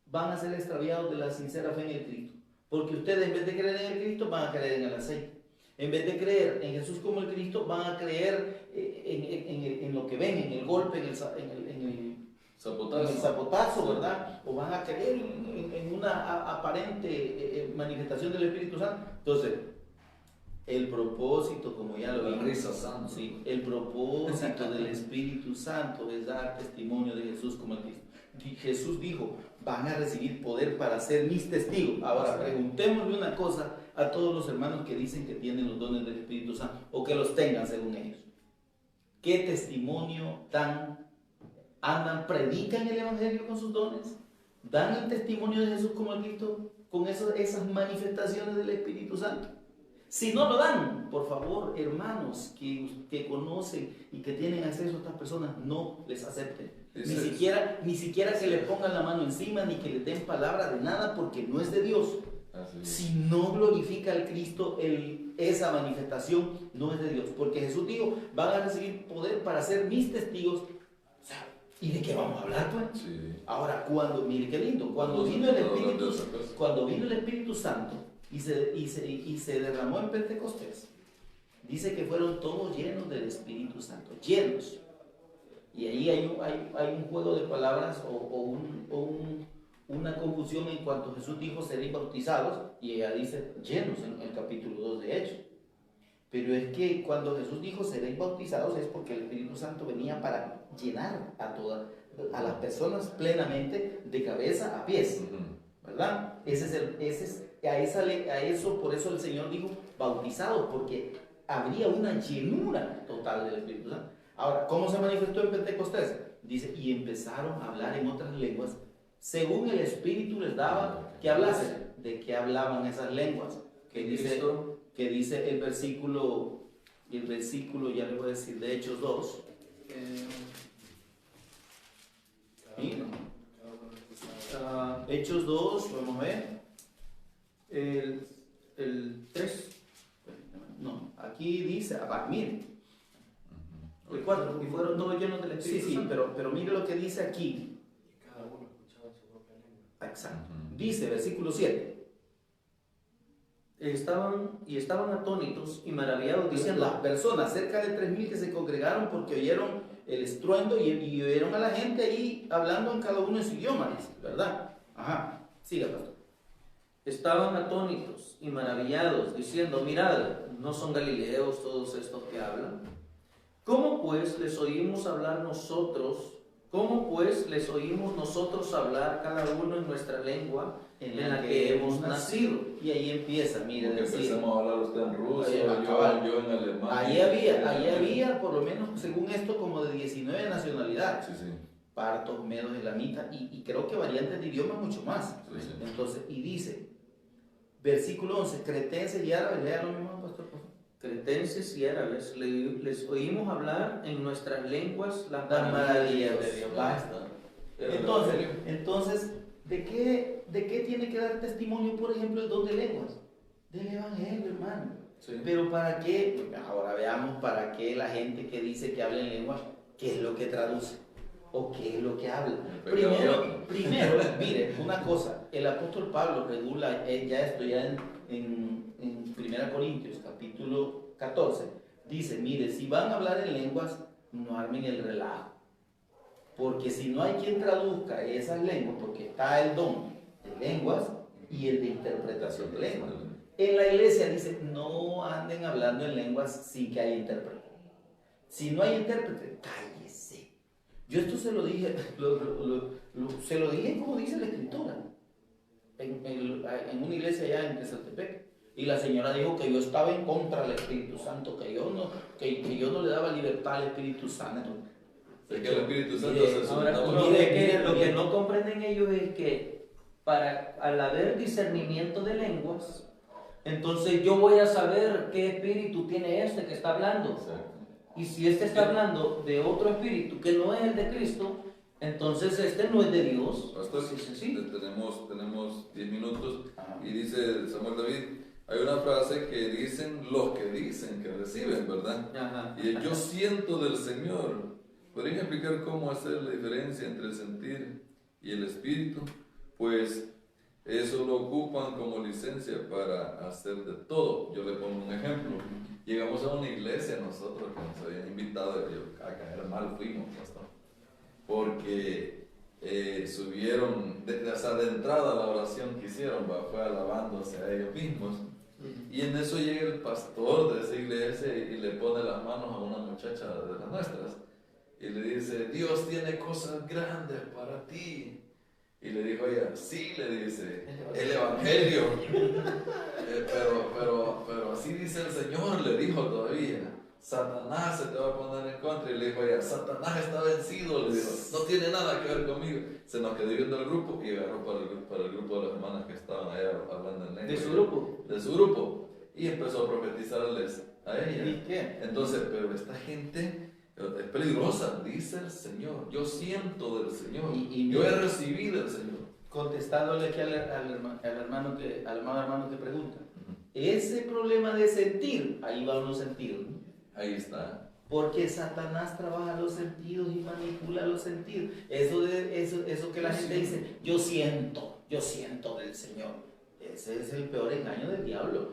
van a ser extraviados de la sincera fe en el Cristo. Porque ustedes, en vez de creer en el Cristo, van a creer en el aceite. En vez de creer en Jesús como el Cristo, van a creer en lo que ven, en el golpe, en el zapotazo, ¿verdad? O van a creer en una aparente manifestación del Espíritu Santo. Entonces, el propósito, como ya lo vimos, sí, el propósito del Espíritu Santo es dar testimonio de Jesús como el Cristo. Jesús dijo, van a recibir poder para ser mis testigos. Ahora, preguntémosle una cosa a todos los hermanos que dicen que tienen los dones del Espíritu Santo, o que los tengan según ellos. ¿Qué testimonio dan? ¿Andan, predican el Evangelio con sus dones? ¿Dan el testimonio de Jesús como el Cristo con esas manifestaciones del Espíritu Santo? Si no lo dan, por favor, hermanos que conocen y que tienen acceso a estas personas, no les acepten. Ni siquiera que le pongan la mano encima, ni que le den palabra de nada, porque no es de Dios. Si no glorifica al Cristo, esa manifestación no es de Dios. Porque Jesús dijo, van a recibir poder para ser mis testigos. O sea, ¿y de qué vamos a hablar, pues? Sí. Ahora, mire qué lindo, cuando vino el Espíritu Santo y se derramó en Pentecostés, dice que fueron todos llenos del Espíritu Santo, llenos. Y ahí hay un juego de palabras o una confusión en cuanto Jesús dijo seréis bautizados, y ella dice llenos en el capítulo 2 de Hechos. Pero es que cuando Jesús dijo seréis bautizados es porque el Espíritu Santo venía para llenar a las personas plenamente de cabeza a pies, ¿verdad? Por eso el Señor dijo bautizados, porque habría una llenura total del Espíritu Santo. Ahora, ¿cómo se manifestó en Pentecostés? Dice, y empezaron a hablar en otras lenguas, según el Espíritu les daba que hablasen. ¿De qué hablaban esas lenguas? Que dice el versículo, ya le voy a decir, de Hechos 2. Hechos 2, vamos a ver. El 3. No, aquí dice, miren. El 4, y fueron todos llenos del Espíritu Santo. Sí, pero mire lo que dice aquí. Cada uno escuchaba en su propia lengua. Exacto. Dice, versículo 7. Estaban atónitos y maravillados, diciendo... Las personas, cerca de 3,000 que se congregaron porque oyeron el estruendo y oyeron a la gente ahí hablando en cada uno en su idioma, ¿verdad? Ajá, siga, pastor. Estaban atónitos y maravillados, diciendo, mirad, ¿no son galileos todos estos que hablan? ¿Cómo pues les oímos nosotros hablar cada uno en nuestra lengua en la que hemos nacido? Y ahí empieza, miren. Empezamos a hablar usted en ruso, yo en alemán. Ahí había, por lo menos según esto, como de 19 nacionalidades. Sí. Partos, medos, elamitas, y creo que variantes de idioma mucho más. Sí. Entonces, y dice, versículo 11, cretenses y árabes, lea lo mismo, pastor, por favor. Cretenses y árabes, les oímos hablar en nuestras lenguas las maravillas de Dios. Basta. Entonces, ¿de qué tiene que dar testimonio, por ejemplo, el don de lenguas? Del Evangelio, hermano. Sí. Pero ¿para qué? Ahora veamos para qué la gente que dice que habla en lenguas, ¿qué es lo que traduce? ¿O qué es lo que habla? Primero, mire, una cosa, el apóstol Pablo regula ya en 1 Corintios, capítulo 14, dice, mire, si van a hablar en lenguas, no armen el relajo. Porque si no hay quien traduzca esas lenguas, porque está el don de lenguas y el de interpretación de lenguas. En la iglesia dice, no anden hablando en lenguas sin que haya intérprete. Si no hay intérprete, cállese. Yo esto se lo dije, se lo dije como dice la Escritura, en una iglesia allá en Tesaltepec. Y la señora dijo que yo estaba en contra del Espíritu Santo, que yo no le daba libertad al Espíritu Santo. Es que el Espíritu Santo lo que no comprenden ellos es que al haber discernimiento de lenguas, entonces yo voy a saber qué espíritu tiene este que está hablando. Exacto. Y si este está hablando de otro espíritu que no es el de Cristo, entonces este no es de Dios. Pastor, sí. Tenemos 10 minutos. Y dice Samuel David, hay una frase que dicen los que dicen que reciben, ¿verdad? Ajá. Y yo siento del Señor. ¿Podrían explicar cómo hacer la diferencia entre el sentir y el espíritu? Pues Eso lo ocupan como licencia para hacer de todo. Yo le pongo un ejemplo. Llegamos a una iglesia nosotros que nos habían invitado y a caer mal fuimos, pastor. Porque subieron, o sea, de entrada la oración que hicieron fue alabándose a ellos mismos. Y en eso llega el pastor de esa iglesia y le pone las manos a una muchacha de las nuestras. Y le dice, Dios tiene cosas grandes para ti. Y le dijo ella, sí, le dice, el Evangelio. Pero así dice el Señor, le dijo todavía. Satanás se te va a poner en contra. Y le dijo ella, Satanás está vencido, le dijo, no tiene nada que ver conmigo. Se nos quedó viendo el grupo y agarró para el grupo de las hermanas que estaban allá hablando en lengua. ¿De su grupo? De su grupo. Y empezó a profetizarles a ella. ¿Y qué? Entonces, pero esta gente es peligrosa, dice el Señor. Yo siento del Señor. Yo he recibido del Señor. Contestándole aquí al amado hermano que pregunta. Ese problema de sentir, ahí van los sentidos, ¿no? Ahí está. Porque Satanás trabaja los sentidos y manipula los sentidos. Eso que la gente dice, yo siento del Señor. Ese es el peor engaño del diablo.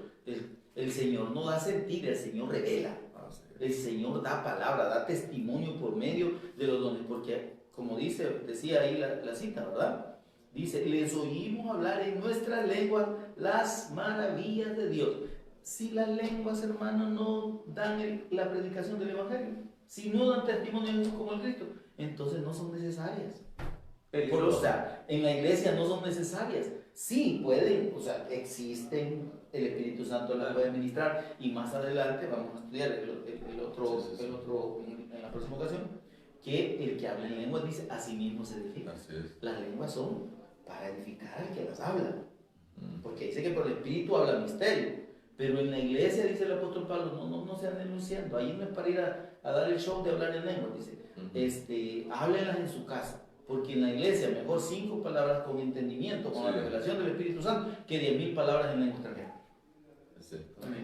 El Señor no da sentir, el Señor revela. El Señor da palabra, da testimonio por medio de los dones. Porque, como decía ahí la cita, ¿verdad? Dice, les oímos hablar en nuestras lenguas las maravillas de Dios. Si las lenguas, hermanos, no dan la predicación del Evangelio, si no dan testimonio de Jesús como el Cristo, entonces no son necesarias. O sea, en la iglesia no son necesarias. Sí, pueden, o sea, existen, el Espíritu Santo las puede ministrar, y más adelante vamos a estudiar el otro en la próxima ocasión, que el que habla en lenguas dice, a sí mismo se edifica. Así es. Las lenguas son para edificar al que las habla, porque dice que por el Espíritu habla misterio. Pero en la iglesia, dice el apóstol Pablo, no se anden luciendo. Ahí no es para ir a dar el show de hablar en lenguas, dice. Háblenlas en su casa. Porque en la iglesia, mejor 5 palabras con entendimiento, con la revelación del Espíritu Santo, que 10,000 palabras en lengua extranjera.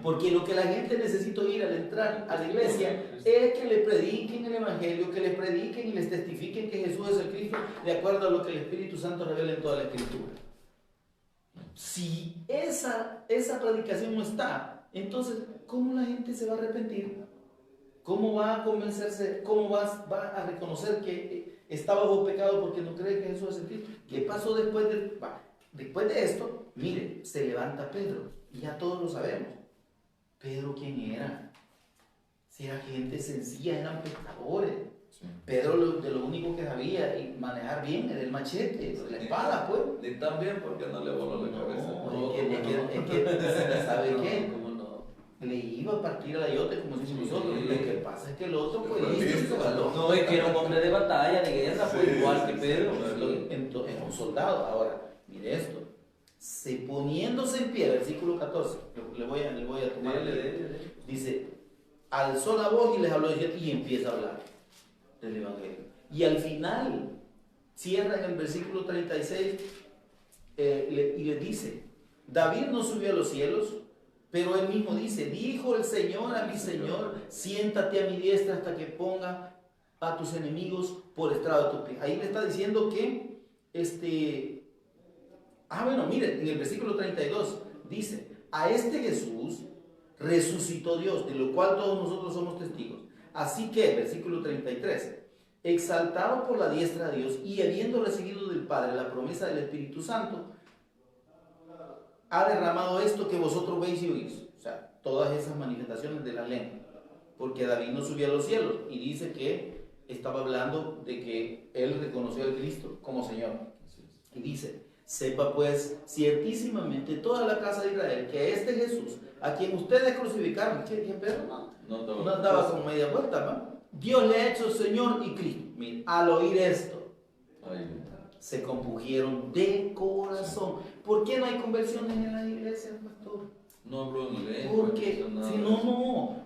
Porque lo que la gente necesita oír al entrar a la iglesia es que le prediquen el Evangelio, que les prediquen y les testifiquen que Jesús es el Cristo, de acuerdo a lo que el Espíritu Santo revela en toda la Escritura. Si esa predicación no está, entonces, ¿cómo la gente se va a arrepentir? ¿Cómo va a convencerse? ¿Cómo va a reconocer que está bajo pecado porque no cree que Jesús es el Cristo? ¿Qué pasó después de esto? Mire, se levanta Pedro, y ya todos lo sabemos. ¿Pedro quién era? Si era gente sencilla, eran pescadores. Sí. Pedro de lo único que sabía y manejar bien era el machete, la espada, pues. Ni tan bien porque no le voló la cabeza. Es que ¿sabe qué? ¿Cómo no? Le iba a partir a la yote como decimos nosotros. Lo que pasa es que el otro, pues, no, es que era un hombre de batalla, de guerra, pues, igual que Pedro. Entonces, era un soldado. Ahora, mire esto. Poniéndose en pie, versículo 14, le voy a tomar. Dice, alzó la voz y les habló y empieza a hablar del Evangelio. Y al final, cierra en el versículo 36 y les dice, David no subió a los cielos, pero él mismo dice, dijo el Señor a mi Señor, siéntate a mi diestra hasta que ponga a tus enemigos por estrado de tus pies. Ahí le está diciendo que bueno, miren, en el versículo 32 dice, a este Jesús resucitó Dios, de lo cual todos nosotros somos testigos. Así que, versículo 33, exaltado por la diestra de Dios y habiendo recibido del Padre la promesa del Espíritu Santo, ha derramado esto que vosotros veis y oís. O sea, todas esas manifestaciones de la lengua. Porque David no subió a los cielos y dice que estaba hablando de que él reconoció al Cristo como Señor. Y dice, sepa pues ciertísimamente toda la casa de Israel que este Jesús, a quien ustedes crucificaron, que Pedro no andaba con media vuelta, ¿no? Dios le ha hecho Señor y Cristo. Mira, al oír esto, se compungieron de corazón. ¿Por qué no hay conversiones en las iglesias, pastor? No hablo en lengua. Porque,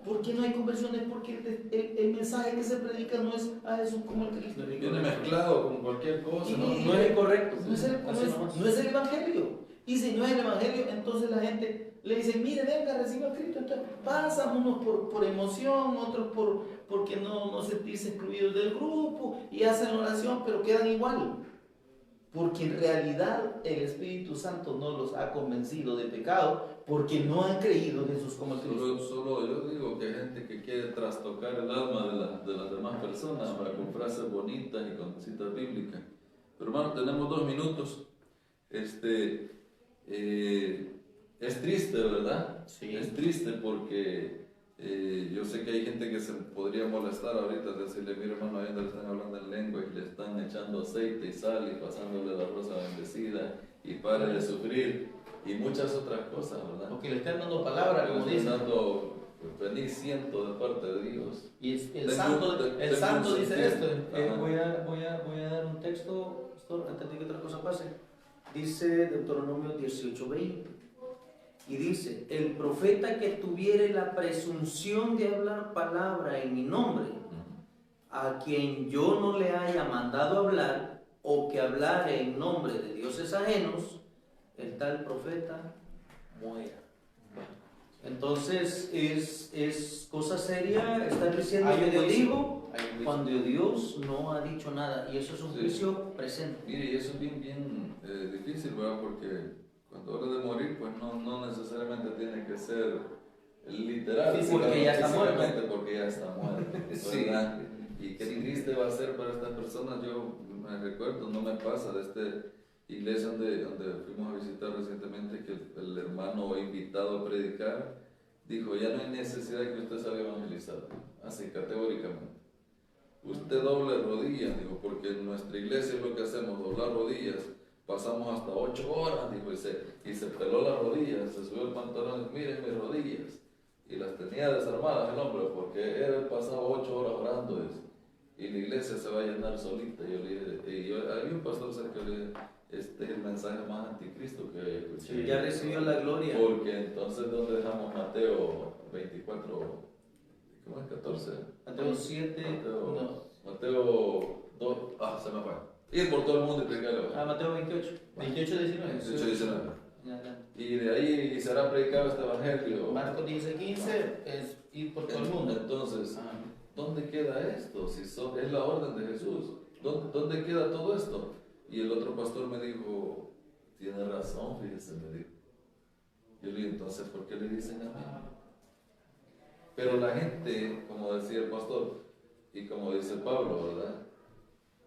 ¿por qué no hay conversiones? Porque el mensaje que se predica no es a Jesús como el Cristo. Viene mezclado con cualquier cosa. No es el correcto. No es el Evangelio. Y si no es el Evangelio, entonces la gente le dice, mire, venga, reciba a Cristo. Entonces pasan unos por emoción, otros porque no sentirse excluidos del grupo y hacen oración, pero quedan igual. porque en realidad el Espíritu Santo no los ha convencido de pecado, porque no han creído en Jesús como el Cristo. Solo yo digo que hay gente que quiere trastocar el alma de las demás personas para con frases bonitas y con citas bíblicas. Pero hermano, tenemos 2 minutos. Es triste, ¿verdad? Sí. Es triste porque yo sé que hay gente que se podría molestar ahorita, decirle, mira hermano, ahí le están hablando en lengua y le están echando aceite y sal y pasándole la rosa bendecida y pare de sufrir y muchas otras cosas, ¿verdad? Porque le están dando palabra, como Le dicen. están dando feliz ciento de parte de Dios. Y el Tengo santo un dice sentido. esto. Ajá. Voy a dar un texto, pastor, antes de que otra cosa pase. Dice Deuteronomio 18:20. Y dice, el profeta que tuviere la presunción de hablar palabra en mi nombre, a quien yo no le haya mandado hablar, o que hablare en nombre de dioses ajenos, el tal profeta muera. Entonces es cosa seria estar diciendo Hay un que Dios juicio. dijo Hay un juicio. cuando Dios no ha dicho nada, y eso es un Sí. juicio presente. Mire, y eso es bien difícil, ¿verdad? Porque cuando habla de morir, pues no necesariamente tiene que ser literal. Sí, porque ya está físicamente, muerto. Porque ya está muerto, Sí. ¿verdad? Y qué triste va a ser para estas personas. Yo me recuerdo, no me pasa de esta iglesia donde fuimos a visitar recientemente, que el hermano invitado a predicar dijo, ya no hay necesidad que usted salga a evangelizar, así categóricamente. Usted doble rodillas, dijo, porque en nuestra iglesia es lo que hacemos, doblar rodillas. Pasamos hasta 8 horas, dijo, y se peló las rodillas, se subió el pantalón y miren mis rodillas. Y las tenía desarmadas el hombre, porque él pasaba 8 horas orando, dice, y la iglesia se va a llenar solita. Yo le dije, hay un pastor cerca, le dije, este es el mensaje más anticristo que he escuchado. Sí, ya recibió la gloria. Porque entonces, ¿dónde dejamos Mateo 24? ¿Cómo es? 14. Mateo 7, Mateo 2, se me fue. Ir por todo el mundo y predicar el evangelio. Mateo 28. 28, 19. 18, 19. Ya. Y de ahí será predicado este evangelio. Marcos 15, 15 es ir por todo el mundo. Entonces, Ah. ¿dónde queda esto? Si es la orden de Jesús. ¿Dónde queda todo esto? Y el otro pastor me dijo, tiene razón, fíjese, me dijo. Yo le dije, entonces, ¿por qué le dicen a mí? Pero la gente, como decía el pastor, y como dice Pablo, ¿verdad?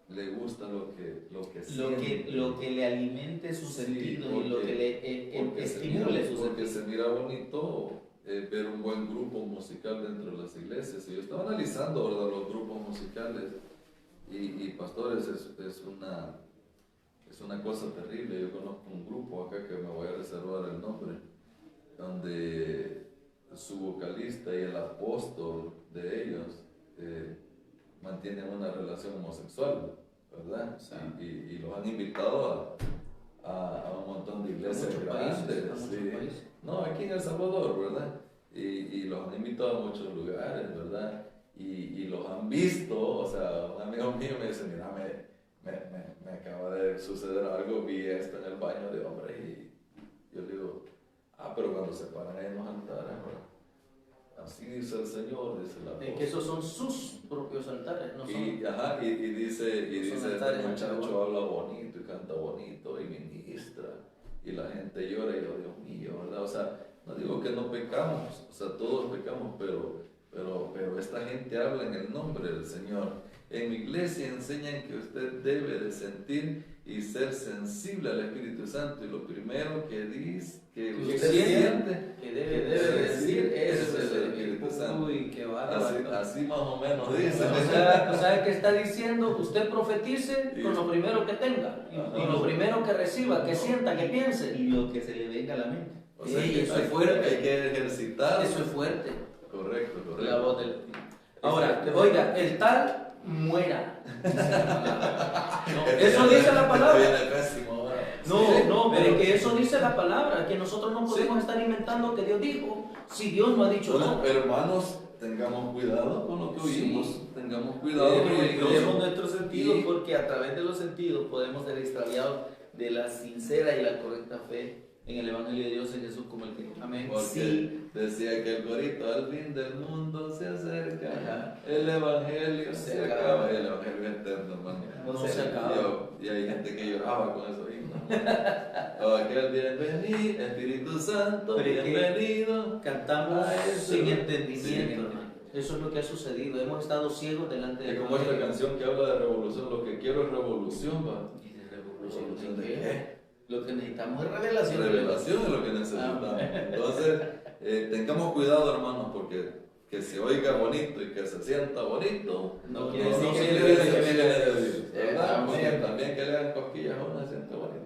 Le gusta lo que siente. Lo que le alimente su Sí, sentido y porque- lo que le porque estimule su porque sentido. se mira bonito ver un buen grupo musical dentro de las iglesias. Y yo estaba analizando, ¿verdad?, los grupos musicales y pastores, es una cosa terrible. Yo conozco un grupo acá que me voy a reservar el nombre, donde su vocalista y el apóstol de ellos mantienen una relación homosexual, ¿verdad? Y los han invitado a un montón de iglesias muchos grandes. países, a muchos Sí. países. No, aquí en El Salvador, ¿verdad? Y los han invitado a muchos lugares, ¿verdad? Y los han visto. O sea, un amigo mío me dice, mira, me acaba de suceder algo, vi esto en el baño de hombres. Y yo le digo, pero cuando se paran ahí en los altares, ¿verdad? Así dice el Señor, dice la voz. Que esos son sus propios altares, no son. Y dice Son este altares, muchacho habla bonito y canta bonito y ministra y la gente llora y yo, Dios mío, ¿verdad? O sea, no digo que no pecamos, o sea, todos pecamos, pero esta gente habla en el nombre del Señor. En mi iglesia enseñan que usted debe de sentir y ser sensible al Espíritu Santo, y lo primero que dice que usted siente que Que debe debe decir, eso es el Espíritu Santo. Uy, qué bárbaro. así más o menos dice. O sea, que está diciendo, usted profetice con lo primero que tenga, y lo primero que reciba, que sienta, que piense. Y lo que se le venga a la mente. O sea, Ey, que eso es fuerte. hay que ejercitar. Eso es fuerte. Correcto. La voz del Ahora, oiga, el tal muera. Eso dice la palabra. Viene pésimo, ¿verdad? No, pero es que eso dice la palabra, que nosotros no podemos estar inventando que Dios dijo, si Dios no ha dicho Bueno, nada. hermanos, tengamos cuidado con lo que Sí. oímos. Tengamos cuidado. Cuidemos nuestros sentidos, Y- porque a través de los sentidos podemos ser extraviados de la sincera y la correcta fe en el Evangelio de Dios en Jesús como el Cristo. Amén. Porque- Decía que el corito al fin del mundo se acerca, el evangelio se acaba, el evangelio es eterno, hermano. No se acaba. Y hay gente que lloraba con esos himnos. Aquel bienvenido, Espíritu Santo, Pero es que bienvenido. Cantamos sin entendimiento, Sin hermano. Eso es lo que ha sucedido. Hemos estado ciegos delante de Es como esta canción que habla de revolución, lo que quiero es revolución, va. ¿Y de revolución de qué? Lo que necesitamos es revelación. Revelación es lo que necesitamos. Entonces, tengamos cuidado, hermanos, porque que se oiga bonito y que se sienta bonito No quiere decir que quiere viene decir de que viene Dios. de Dios, ¿verdad? Amén. Porque también que le hagan cosquillas a uno se siente bonito.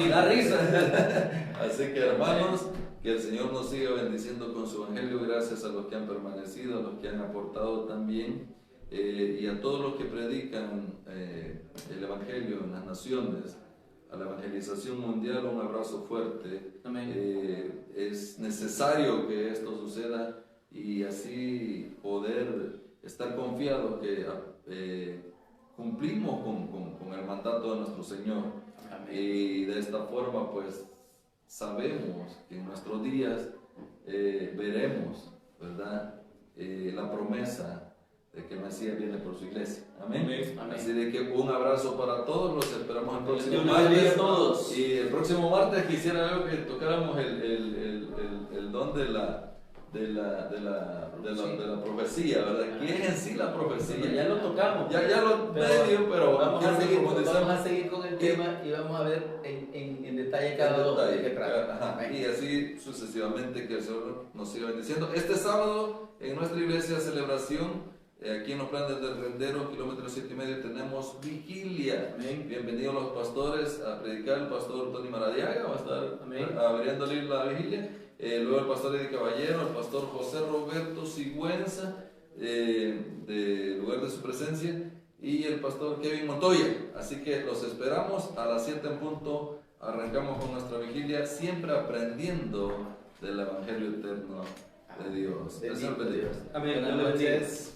Y la risa. Así que, hermanos, que el Señor nos siga bendiciendo con su evangelio. Gracias a los que han permanecido, a los que han aportado también, y a todos los que predican el evangelio en las naciones. A la evangelización mundial, un abrazo fuerte. Amén. Es necesario que esto suceda y así poder estar confiados que cumplimos con el mandato de nuestro Señor. Amén. Y de esta forma, pues, sabemos que en nuestros días veremos, ¿verdad? La promesa de que el Mesías viene por su iglesia. Amén. Amén. Así de que un abrazo para todos, los esperamos el próximo Dios los bendiga a martes. todos. Y el próximo martes quisiera yo que tocáramos el don de la profecía, ¿verdad? ¿Qué es en sí la profecía? Ya lo tocamos. Ya lo medio, pero vamos quiero a, que seguir, profundicemos. vamos a seguir con el tema y vamos a ver en detalle cada En uno de detalle, qué trata. ajá, Amén. y así sucesivamente, que el Señor nos siga bendiciendo. Este sábado en nuestra iglesia celebración, aquí en los planes del Rendero, kilómetro 7,5, tenemos vigilia. Amén. Bienvenidos los pastores a predicar. El pastor Tony Maradiaga va a estar Amén. abriéndole la vigilia. Luego el pastor Eddie Caballero, el pastor José Roberto Sigüenza, del lugar de su presencia, y el pastor Kevin Montoya. Así que los esperamos a las 7 en punto. Arrancamos con nuestra vigilia, siempre aprendiendo del Evangelio eterno de Dios. El Señor bendiga. Amén. Buenas Dios le bendiga. noches.